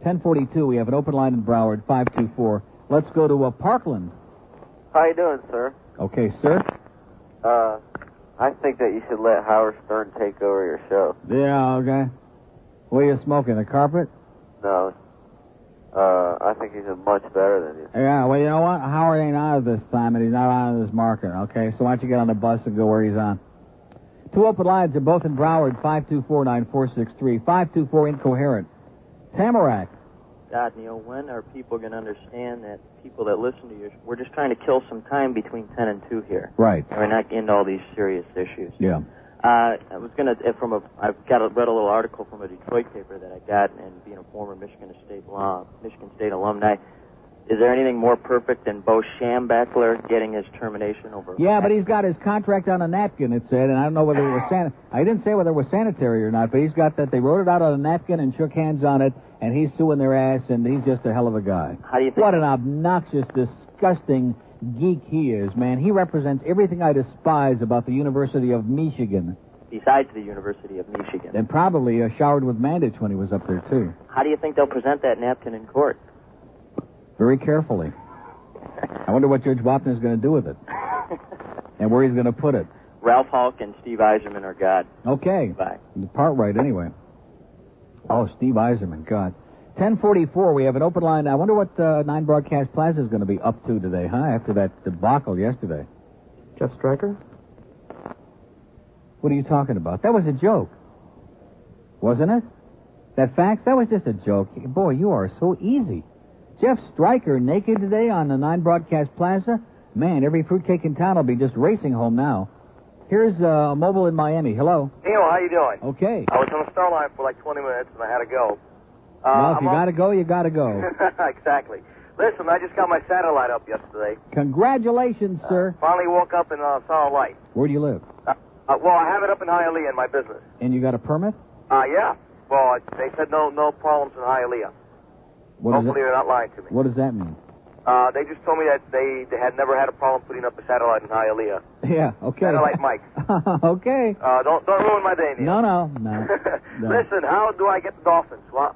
A: 1042. We have an open line in Broward. 524. Let's go to Parkland.
N: How you doing, sir?
A: Okay, sir.
N: I think that you should let Howard Stern take over your show.
A: Yeah. Okay. What are you smoking? The carpet?
N: No.
K: I think he's much better than you.
A: Yeah, well, you know what? Howard ain't out of this time, and he's not out of this market, okay? So why don't you get on the bus and go where he's on? Two open lines are both in Broward, 524-9463, 524 incoherent. Tamarack.
L: God, Neil, when are people going to understand that people that listen to you, we're just trying to kill some time between 10 and 2 here.
A: Right.
L: And we're not into all these serious issues.
A: Yeah.
L: I was going to, I've read a little article from a Detroit paper that I got, and being a former Michigan State alumni, is there anything more perfect than Bo Schembechler getting his termination over?
A: Yeah, but he's got his contract on a napkin, it said, and I don't know whether it was I didn't say whether it was sanitary or not, but he's got that. They wrote it out on a napkin and shook hands on it, and he's suing their ass, and he's just a hell of a guy.
L: How do you think?
A: What an obnoxious, disgusting geek he is, man. He represents everything I despise about the University of Michigan.
L: Besides the University of Michigan.
A: And probably showered with mandage when he was up there, too.
L: How do you think they'll present that napkin in court?
A: Very carefully. I wonder what Judge Wapner's going to do with it. And where he's going to put it.
L: Ralph Hulk and Steve Eiserman are God.
A: Okay.
L: Bye.
A: The part right, anyway. Oh, Steve Eiserman, God. 1044, we have an open line. I wonder what 9 Broadcast Plaza is going to be up to today, huh? After that debacle yesterday.
O: Jeff Stryker?
A: What are you talking about? That was a joke. Wasn't it? That fax? That was just a joke. Boy, you are so easy. Jeff Stryker naked today on the 9 Broadcast Plaza? Man, every fruitcake in town will be just racing home now. Here's a mobile in Miami. Hello.
X: Neil, how you doing?
A: Okay.
X: I was on the star line for like 20 minutes and I had to go.
A: Well, if you got to go, you got to go.
X: Exactly. Listen, I just got my satellite up yesterday.
A: Congratulations, sir.
X: Finally woke up and saw a light.
A: Where do you live?
X: Well, I have it up in Hialeah in my business.
A: And you got a permit?
X: Yeah. Well, they said no problems in Hialeah. Hopefully they're not lying to me.
A: What does that mean?
X: They just told me that they had never had a problem putting up a satellite in Hialeah.
A: Yeah, okay.
X: Satellite Mike.
A: Okay.
X: Don't ruin my day, Neil.
A: No.
X: Listen, how do I get the Dolphins? Well,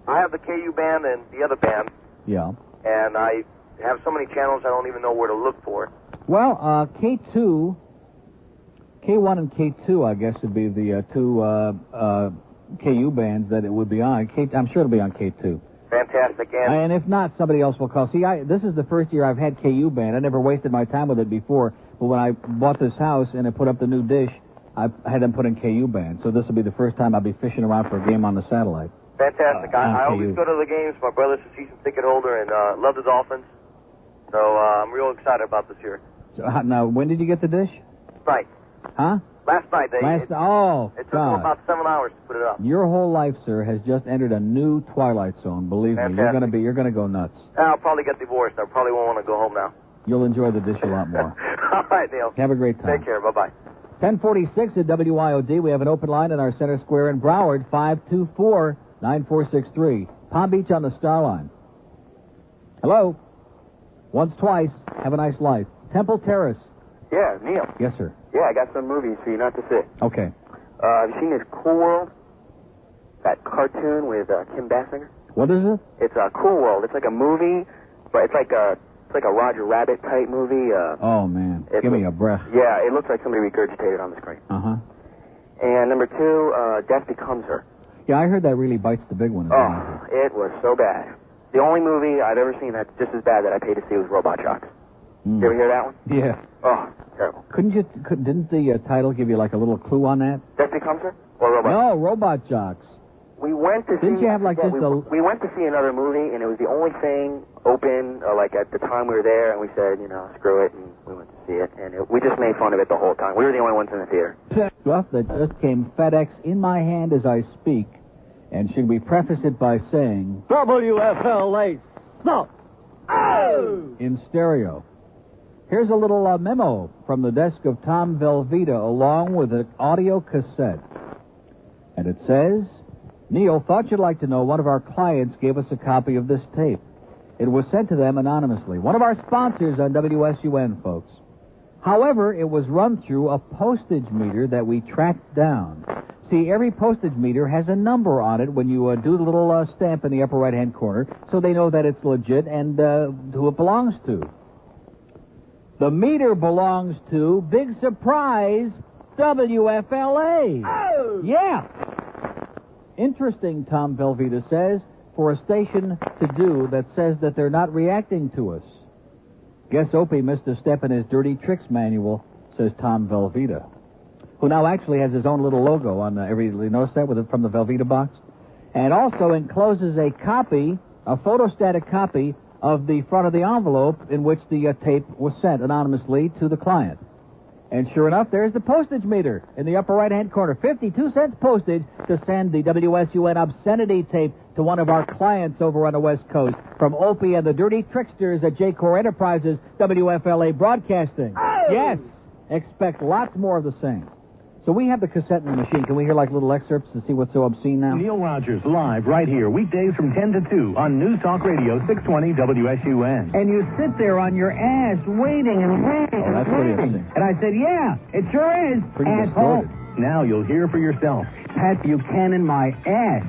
X: I have the KU band and the other band.
A: Yeah.
X: And I have so many channels I don't even know where to look for.
A: Well, K1 and K2, I guess, would be the two KU bands that it would be on. I'm sure it'll be on K2.
X: Fantastic.
A: And if not, somebody else will call. See, this is the first year I've had KU band. I never wasted my time with it before. But when I bought this house and I put up the new dish, I had them put in KU band. So this will be the first time I'll be fishing around for a game on the satellite.
X: Fantastic. I always go to the games. My brother's a season ticket holder and love the Dolphins. So I'm real excited about this year.
A: So, now, when did you get the dish?
X: Right.
A: Huh?
X: Last night.
A: It took
X: them about 7 hours to put it up.
A: Your whole life, sir, has just entered a new twilight zone. Believe me, you're gonna go nuts.
X: I'll probably get divorced. I probably won't want to go home now.
A: You'll enjoy the dish a lot more.
X: All right, Neil.
A: Have a great time.
X: Take care. Bye-bye.
A: 1046 at WYOD. We have an open line in our center square in Broward, 524-9463. Palm Beach on the Star Line. Hello. Once, twice. Have a nice life. Temple Terrace.
Y: Yeah, Neil.
A: Yes, sir.
Y: Yeah, I got some movies for you not to see.
A: Okay.
Y: Have you seen this Cool World? That cartoon with Kim Basinger?
A: What is it?
Y: It's Cool World. It's like a movie, but it's like a Roger Rabbit type movie.
A: Oh man, give me a breath.
Y: Yeah, it looks like somebody regurgitated on the screen. And number 2, Death Becomes Her.
A: Yeah, I heard that really bites the big one.
Y: Oh, it was so bad. The only movie I've ever seen that's just as bad that I paid to see was Robot Jocks. You ever hear that one?
A: Yeah.
Y: Oh, terrible.
A: Didn't the title give you like a little clue on that?
Y: Death Becomes Her? Or Robot?
A: No, Robot Jocks.
Y: We went to
A: Didn't you have like
Y: we went to see another movie, and it was the only thing open, like at the time we were there, and we said, screw it, and we went to see it, and we just made fun of it the whole time. We were the only ones in the theater.
A: Stuff that just came FedEx in my hand as I speak, and should we preface it by saying
W: WFLA sucks. Oh!
A: In stereo. Here's a little memo from the desk of Tom Velveeta along with an audio cassette. And it says, Neil, thought you'd like to know one of our clients gave us a copy of this tape. It was sent to them anonymously. One of our sponsors on WSUN, folks. However, it was run through a postage meter that we tracked down. See, every postage meter has a number on it when you do the little stamp in the upper right-hand corner, so they know that it's legit and who it belongs to. The meter belongs to, big surprise, WFLA.
W: Oh!
A: Yeah. Interesting, Tom Velveeta says. for a station to do that says that they're not reacting to us? Guess Opie missed a step in his dirty tricks manual, says Tom Velveeta, who now actually has his own little logo on every. You notice that from the Velveeta box? And also encloses a copy, a photostatic copy of the front of the envelope in which the tape was sent anonymously to the client. And sure enough, there's the postage meter in the upper right-hand corner. 52 cents postage to send the WSUN obscenity tape to one of our clients over on the West Coast from Opie and the Dirty Tricksters at J-Core Enterprises, WFLA Broadcasting. Oh! Yes, expect lots more of the same. So we have the cassette in the machine. Can we hear like little excerpts to see what's so obscene now?
D: Neil Rogers live right here, weekdays from 10 to 2 on News Talk Radio 620 WSUN.
O: And you sit there on your ass waiting and waiting
A: and that's
O: waiting. And I said, yeah, it sure is,
A: pretty
O: asshole.
D: Now you'll hear for yourself.
O: Pat Buchanan, my ass.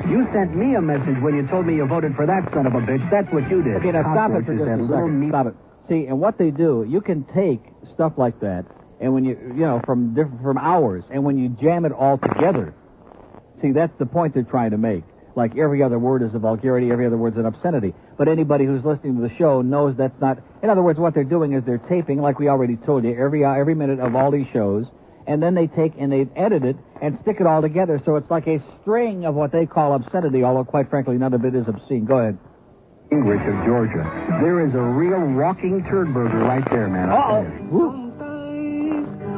O: You sent me a message when you told me you voted for that son of a bitch. That's what you did.
A: Okay, now stop it for just a second. Stop it. See, and what they do, you can take stuff like that, and when you from hours, and when you jam it all together, see, that's the point they're trying to make. Like every other word is a vulgarity, every other word is an obscenity. But anybody who's listening to the show knows that's not. In other words, what they're doing is they're taping, like we already told you, every minute of all these shows, and then they take and they edit it and stick it all together, so it's like a string of what they call obscenity, although quite frankly none of it is obscene. Go ahead.
O: English of Georgia. There is a real walking turd burger right there, man.
A: Uh-oh.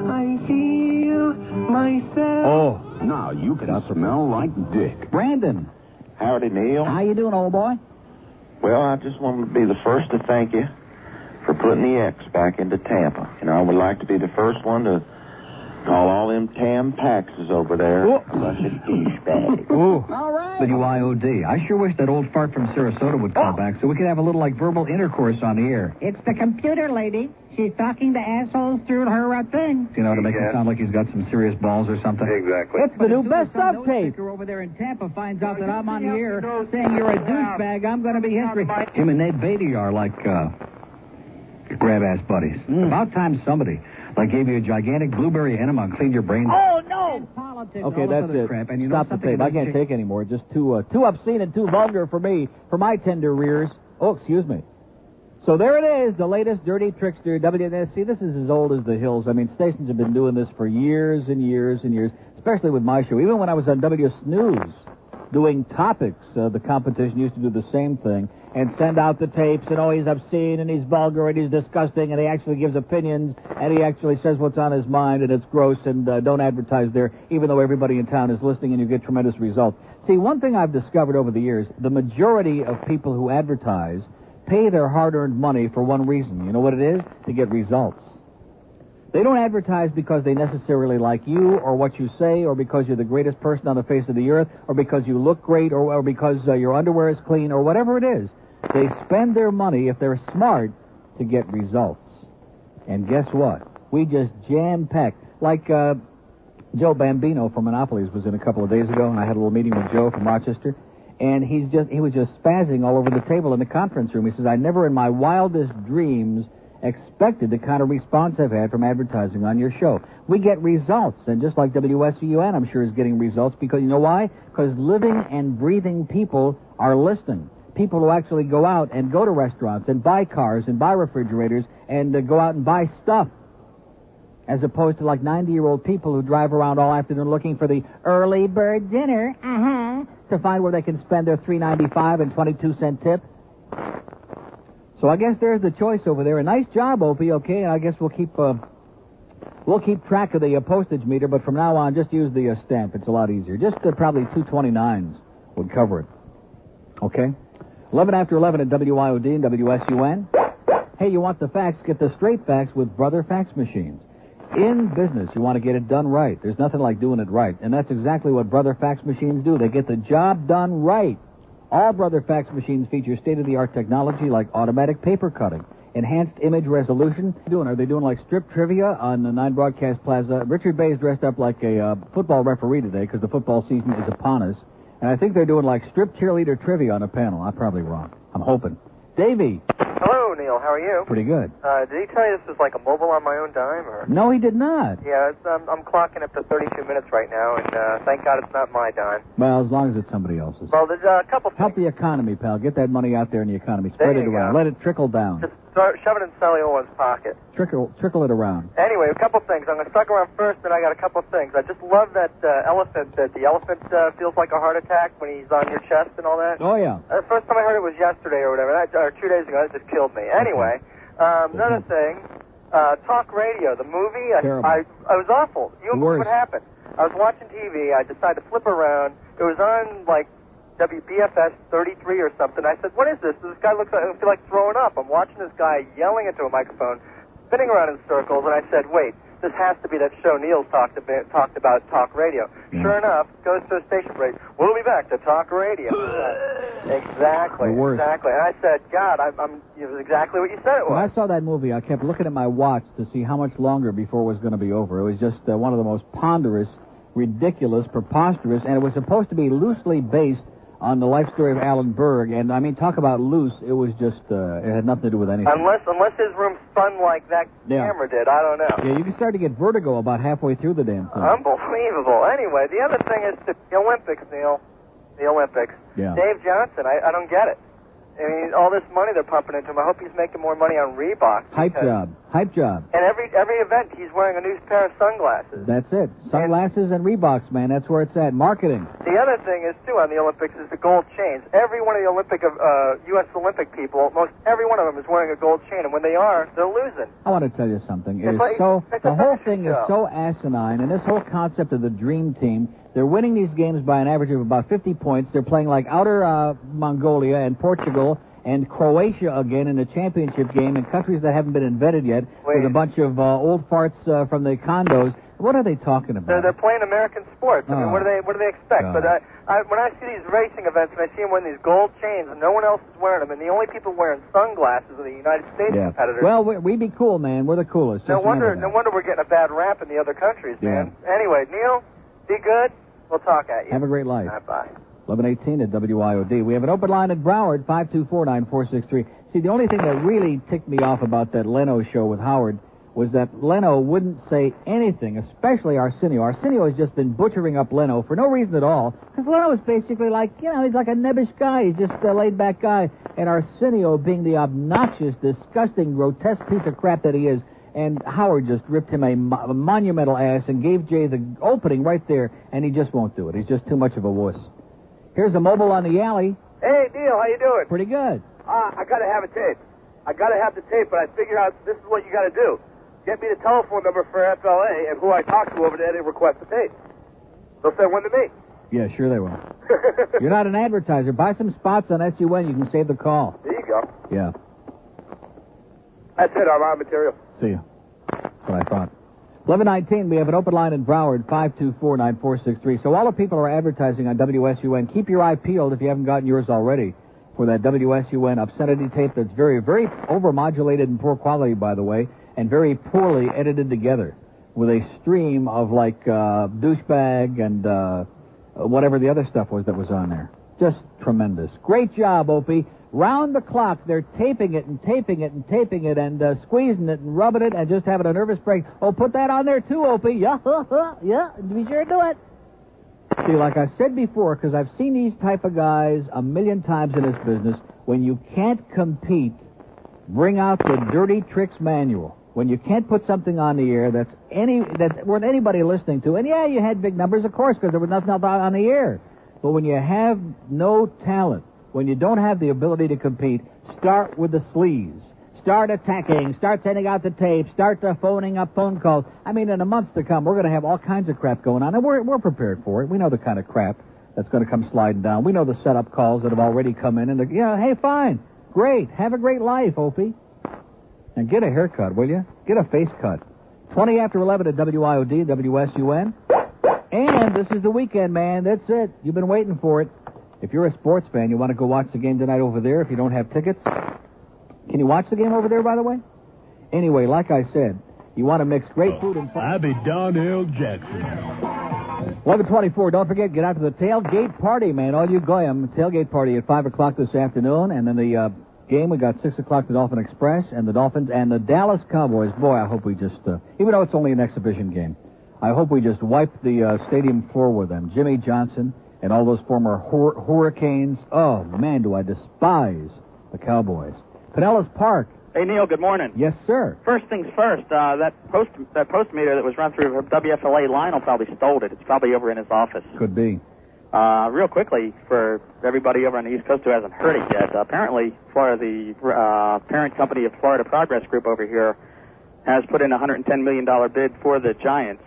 P: I feel myself.
F: Oh, now you can smell like Dick.
A: Brandon.
Q: Howdy, Neil.
A: How you doing, old boy?
Q: Well, I just wanted to be the first to thank you for putting the X back into Tampa. And I would like to be the first one to call all them Tampaxes over there a bunch of douchebags.
O: All right. WIOD. I sure wish that old fart from Sarasota would call back so we could have a little, like, verbal intercourse on the air.
S: It's the computer lady. She's talking to assholes through her thing.
O: You know, to make it sound like he's got some serious balls or something.
H: Exactly.
A: It's the new best of tape.
O: Over there in Tampa finds out that I'm on the air saying you're a douchebag. I'm going to be history. Him and Nate Beatty are like grab-ass buddies. About time somebody gave you a gigantic blueberry enema and cleaned your brain.
S: Oh, no!
A: Okay, that's it.
O: Crap, and
A: stop the tape. I can't take anymore. Just too obscene and too vulgar for me, for my tender rears. Oh, excuse me. So there it is, the latest Dirty Trickster. See, this is as old as the hills. I mean, stations have been doing this for years and years and years, especially with my show. Even when I was on W Snooze doing topics, the competition used to do the same thing and send out the tapes, and he's obscene and he's vulgar and he's disgusting and he actually gives opinions and he actually says what's on his mind and it's gross and don't advertise there, even though everybody in town is listening and you get tremendous results. See, one thing I've discovered over the years, the majority of people who advertise pay their hard-earned money for one reason. You know what it is? To get results. They don't advertise because they necessarily like you or what you say or because you're the greatest person on the face of the earth or because you look great or because your underwear is clean or whatever it is. They spend their money, if they're smart, to get results. And guess what? We just jam-packed. Like Joe Bambino from Monopolies was in a couple of days ago, and I had a little meeting with Joe from Rochester. And he was just spazzing all over the table in the conference room. He says, I never in my wildest dreams expected the kind of response I've had from advertising on your show. We get results, and just like WSUN, I'm sure is getting results, because you know why? Because living and breathing people are listening. People who actually go out and go to restaurants and buy cars and buy refrigerators and go out and buy stuff, as opposed to like 90-year-old people who drive around all afternoon looking for the early bird dinner, to find where they can spend their $3.95 and 22-cent tip. So I guess there's the choice over there. A nice job, Opie, okay? And I guess we'll keep track of the postage meter, but from now on, just use the stamp. It's a lot easier. Just probably 229s would cover it. Okay? 11 after 11 at WIOD and WSUN. Hey, you want the facts? Get the straight facts with Brother Fax Machines. In business, you want to get it done right. There's nothing like doing it right. And that's exactly what Brother Fax Machines do. They get the job done right. All Brother Fax Machines feature state-of-the-art technology like automatic paper cutting, enhanced image resolution. Are they doing like strip trivia on the 9 Broadcast Plaza? Richard Bay's dressed up like a football referee today because the football season is upon us. And I think they're doing like strip cheerleader trivia on a panel. I'm probably wrong. I'm hoping. Davey.
X: Hello.
C: Hello, Neil. How are you?
A: Pretty good.
C: Did he tell you this was like a mobile on my own dime, or?
A: No, he did not.
C: Yeah, I'm clocking up to 32 minutes right now, and thank God it's not my dime.
A: Well, as long as it's somebody else's.
C: Well, there's a couple things.
A: Help the economy, pal. Get that money out there in the economy. Spread it around. Let it trickle down.
C: Just shove it in Sally Owen's pocket.
A: Trickle it around.
C: Anyway, a couple things. I'm going to suck around first, then I got a couple of things. I just love that elephant, that the elephant feels like a heart attack when he's on your chest and all that.
A: Oh, yeah.
C: The first time I heard it was yesterday or whatever, or 2 days ago. That just killed me. Anyway, another thing, talk radio, the movie, I was awful. You know what happened? I was watching TV. I decided to flip around. It was on, like, WBFS 33 or something. I said, what is this? This guy looks like, I feel like throwing up. I'm watching this guy yelling into a microphone, spinning around in circles, and I said, wait, this has to be that show Neil's talked about, talk radio. Sure enough, goes to a station break. We'll be back to talk radio. Exactly. Exactly. And I said, God, it was exactly what you said it was.
A: When I saw that movie, I kept looking at my watch to see how much longer before it was going to be over. It was just one of the most ponderous, ridiculous, preposterous, and it was supposed to be loosely based on the life story of Alan Berg, and I mean, talk about loose, it was just, it had nothing to do with anything.
C: Unless his room spun like that camera did, I don't know.
A: Yeah, you can start to get vertigo about halfway through the damn thing.
C: Unbelievable. Anyway, the other thing is the Olympics, Neil. The Olympics.
A: Yeah.
C: Dave Johnson, I don't get it. I mean, all this money they're pumping into him. I hope he's making more money on Reebok.
A: Hype job.
C: And every event, he's wearing a new pair of sunglasses.
A: That's it. Sunglasses and Reeboks, man. That's where it's at. Marketing.
C: The other thing is, too, on the Olympics is the gold chains. Every one of the U.S. Olympic people, most every one of them is wearing a gold chain, and when they are, they're losing.
A: I want to tell you something. The whole thing is so asinine, and this whole concept of the dream team, they're winning these games by an average of about 50 points. They're playing like Outer Mongolia and Portugal and Croatia again in the championship game, in countries that haven't been invented yet, with a bunch of old farts from the condos. What are they talking about?
C: They're playing American sports. I mean, what do they expect?
A: God.
C: But when I see these racing events and I see them wearing these gold chains and no one else is wearing them, and the only people wearing sunglasses are the United States competitors.
A: Well, we'd be cool, man. We're the coolest.
C: No wonder we're getting a bad rap in the other countries, man. Anyway, Neil, be good. We'll talk at you.
A: Have a great life.
C: Bye.
A: 1118 at WIOD. We have an open line at Broward, 524-9463. See, the only thing that really ticked me off about that Leno show with Howard was that Leno wouldn't say anything, especially Arsenio. Arsenio has just been butchering up Leno for no reason at all, because Leno is basically like, he's like a nebbish guy. He's just a laid-back guy. And Arsenio, being the obnoxious, disgusting, grotesque piece of crap that he is, and Howard just ripped him a monumental ass and gave Jay the opening right there, and he just won't do it. He's just too much of a wuss. Here's a mobile on the alley.
M: Hey, Neil, how you doing?
A: Pretty good.
M: I got to have a tape. I got to have the tape, but I figured out this is what you got to do. Get me the telephone number for FLA and who I talk to over there to request the tape. They'll send one to me.
A: Yeah, sure they will. You're not an advertiser. Buy some spots on SUN. You can save the call.
M: There you go.
A: Yeah.
M: That's it. I'm on material.
A: See ya. That's what I thought. 1119, we have an open line in Broward, 524-9463. So all the people who are advertising on WSUN, keep your eye peeled if you haven't gotten yours already for that WSUN obscenity tape that's very, very overmodulated and poor quality, by the way, and very poorly edited together with a stream of, like, douchebag and whatever the other stuff was that was on there. Just tremendous. Great job, Opie. Round the clock, they're taping it and taping it and taping it and squeezing it and rubbing it and just having a nervous break. Oh, put that on there too, Opie. Yeah, yeah, be sure to do it. See, like I said before, because I've seen these type of guys a million times in this business, when you can't compete, bring out the dirty tricks manual. When you can't put something on the air that's worth anybody listening to, and yeah, you had big numbers, of course, because there was nothing else on the air. But when you have no talent, when you don't have the ability to compete, start with the sleaze. Start attacking. Start sending out the tape. Start phoning up phone calls. I mean, in the months to come, we're going to have all kinds of crap going on, and we're prepared for it. We know the kind of crap that's going to come sliding down. We know the setup calls that have already come in, and hey, fine, great, have a great life, Opie. And get a haircut, will you? Get a face cut. 20 after 11 at WIOD, WSUN. And this is the weekend, man. That's it. You've been waiting for it. If you're a sports fan, you want to go watch the game tonight over there if you don't have tickets. Can you watch the game over there, by the way? Anyway, like I said, you want to mix great food and fun.
R: I'll be Donnell Jackson.
A: 11:24. Don't forget, get out to the tailgate party, man. All you Goyim, tailgate party at 5 o'clock this afternoon. And then the game. We got 6 o'clock, the Dolphin Express, and the Dolphins, and the Dallas Cowboys. Boy, I hope we just, even though it's only an exhibition game, I hope we just wipe the stadium floor with them. Jimmy Johnson and all those former Hurricanes. Oh, man, do I despise the Cowboys. Pinellas Park.
B: Hey, Neil, good morning.
A: Yes, sir.
B: First things first, that post meter that was run through WFLA, Lionel probably stole it. It's probably over in his office.
A: Could be.
B: Real quickly, for everybody over on the East Coast who hasn't heard it yet, apparently the parent company of Florida Progress Group over here has put in a $110 million bid for the Giants,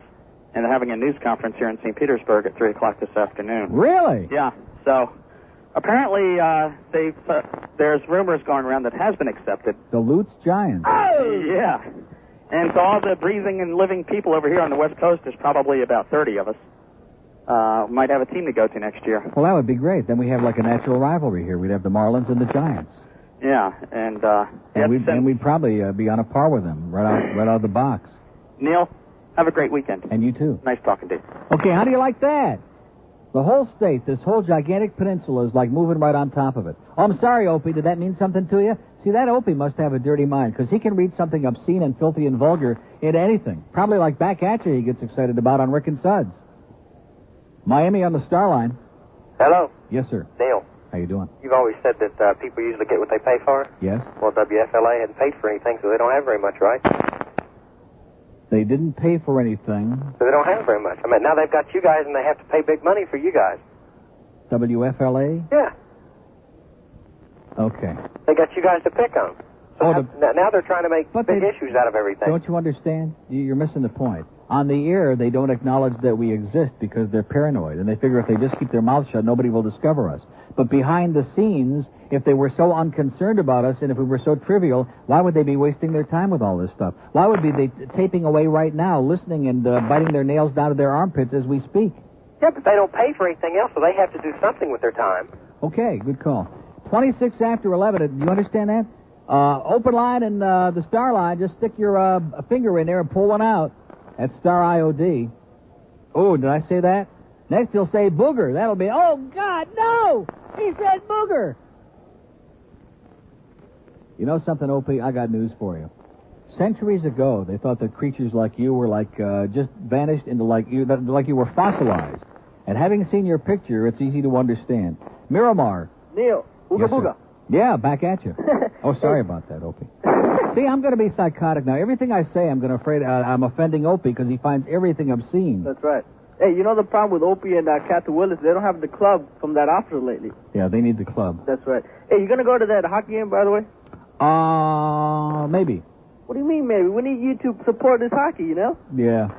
B: and they're having a news conference here in St. Petersburg at 3 o'clock this afternoon.
A: Really?
B: Yeah. So, apparently, there's rumors going around that has been accepted.
A: The Lutz Giants.
B: Oh! Yeah. And so all the breathing and living people over here on the West Coast, there's probably about 30 of us, might have a team to go to next year.
A: Well, that would be great. Then we have like a natural rivalry here. We'd have the Marlins and the Giants.
B: Yeah,
A: and we'd probably be on a par with them right out of the box.
B: Neil, have a great weekend.
A: And you too.
B: Nice talking to you.
A: Okay, how do you like that? The whole state, this whole gigantic peninsula is like moving right on top of it. Oh, I'm sorry, Opie. Did that mean something to you? See, that Opie must have a dirty mind, because he can read something obscene and filthy and vulgar into anything. Probably like Back At You he gets excited about on Rick and Suds. Miami on the Star Line.
E: Hello.
A: Yes, sir.
E: Neil.
A: How you doing?
E: You've always said that people usually get what they pay for.
A: Yes.
E: Well, WFLA hadn't paid for anything, so they don't have very much, right?
A: They didn't pay for anything.
E: So they don't have very much. I mean, now they've got you guys, and they have to pay big money for you guys.
A: WFLA?
E: Yeah.
A: Okay.
E: They got you guys to pick on. So now they're trying to make big issues out of everything.
A: Don't you understand? You're missing the point. On the air, they don't acknowledge that we exist because they're paranoid, and they figure if they just keep their mouths shut, nobody will discover us. But behind the scenes, if they were so unconcerned about us and if we were so trivial, why would they be wasting their time with all this stuff? Why would they be taping away right now, listening and biting their nails down to their armpits as we speak?
E: Yeah, but they don't pay for anything else, so they have to do something with their time.
A: Okay, good call. 26 after 11, do you understand that? Open line and the Star Line, just stick your finger in there and pull one out. That's Star IOD. Oh, did I say that? Next he'll say booger. That'll be, oh, God, no! He said booger! You know something, Opie? I got news for you. Centuries ago, they thought that creatures like you were just vanished into like you were fossilized. And having seen your picture, it's easy to understand. Miramar.
I: Neil, ooga
A: Yes,
I: booga.
A: Yeah, back at you. Oh, sorry about that, Opie. See, I'm going to be psychotic now. Everything I say, I'm offending Opie because he finds everything obscene.
I: That's right. Hey, you know the problem with Opie and Cat Willis? They don't have the club from that officer lately.
A: Yeah, they need the club.
I: That's right. Hey, you going to go to that hockey game, by the way?
A: Maybe.
I: What do you mean, maybe? We need you to support this hockey, you know?
A: Yeah.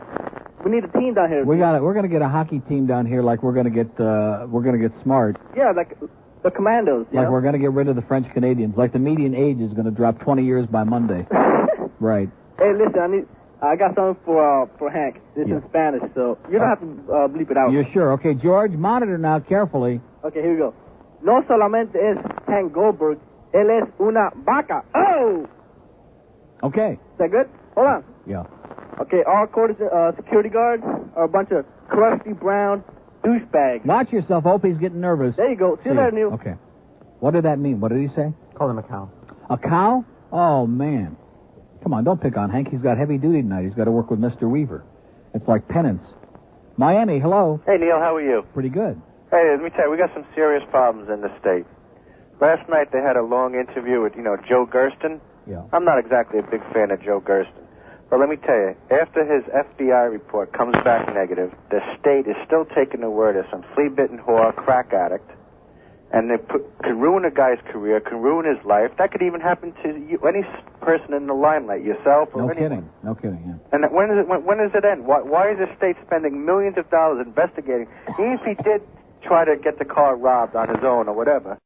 I: We need a team down here.
A: We're going to get a hockey team down here like we're going to get smart.
I: Yeah, like the Commandos, you know?
A: We're going to get rid of the French Canadians. Like the median age is going to drop 20 years by Monday. Right.
I: Hey, listen, I got something for Hank. This is in Spanish, so you don't have to bleep it out.
A: You're sure? Okay, George, monitor now carefully.
I: Okay, here we go. No solamente es Hank Goldberg, él es una vaca. Oh!
A: Okay.
I: Is that good? Hold on.
A: Yeah.
I: Okay, our security guards are a bunch of crusty brown douchebags.
A: Watch yourself, Opie's getting nervous.
I: There you go. See you later, Neil.
A: Okay. What did that mean? What did he say?
I: Call him a cow.
A: A cow? Oh, man. Come on, don't pick on Hank. He's got heavy duty tonight. He's got to work with Mr. Weaver. It's like penance. Miami, hello.
T: Hey, Neil, how are you?
A: Pretty good.
T: Hey, let me tell you, we got some serious problems in the state. Last night they had a long interview with, Joe Gersten.
A: Yeah.
T: I'm not exactly a big fan of Joe Gersten. But let me tell you, after his FBI report comes back negative, the state is still taking the word of some flea-bitten whore, crack addict, and they could ruin a guy's career, can ruin his life. That could even happen to you, any person in the limelight, yourself or anyone.
A: No kidding, yeah.
T: And when does it end? Why is the state spending millions of dollars investigating? Even if he did try to get the car robbed on his own or whatever,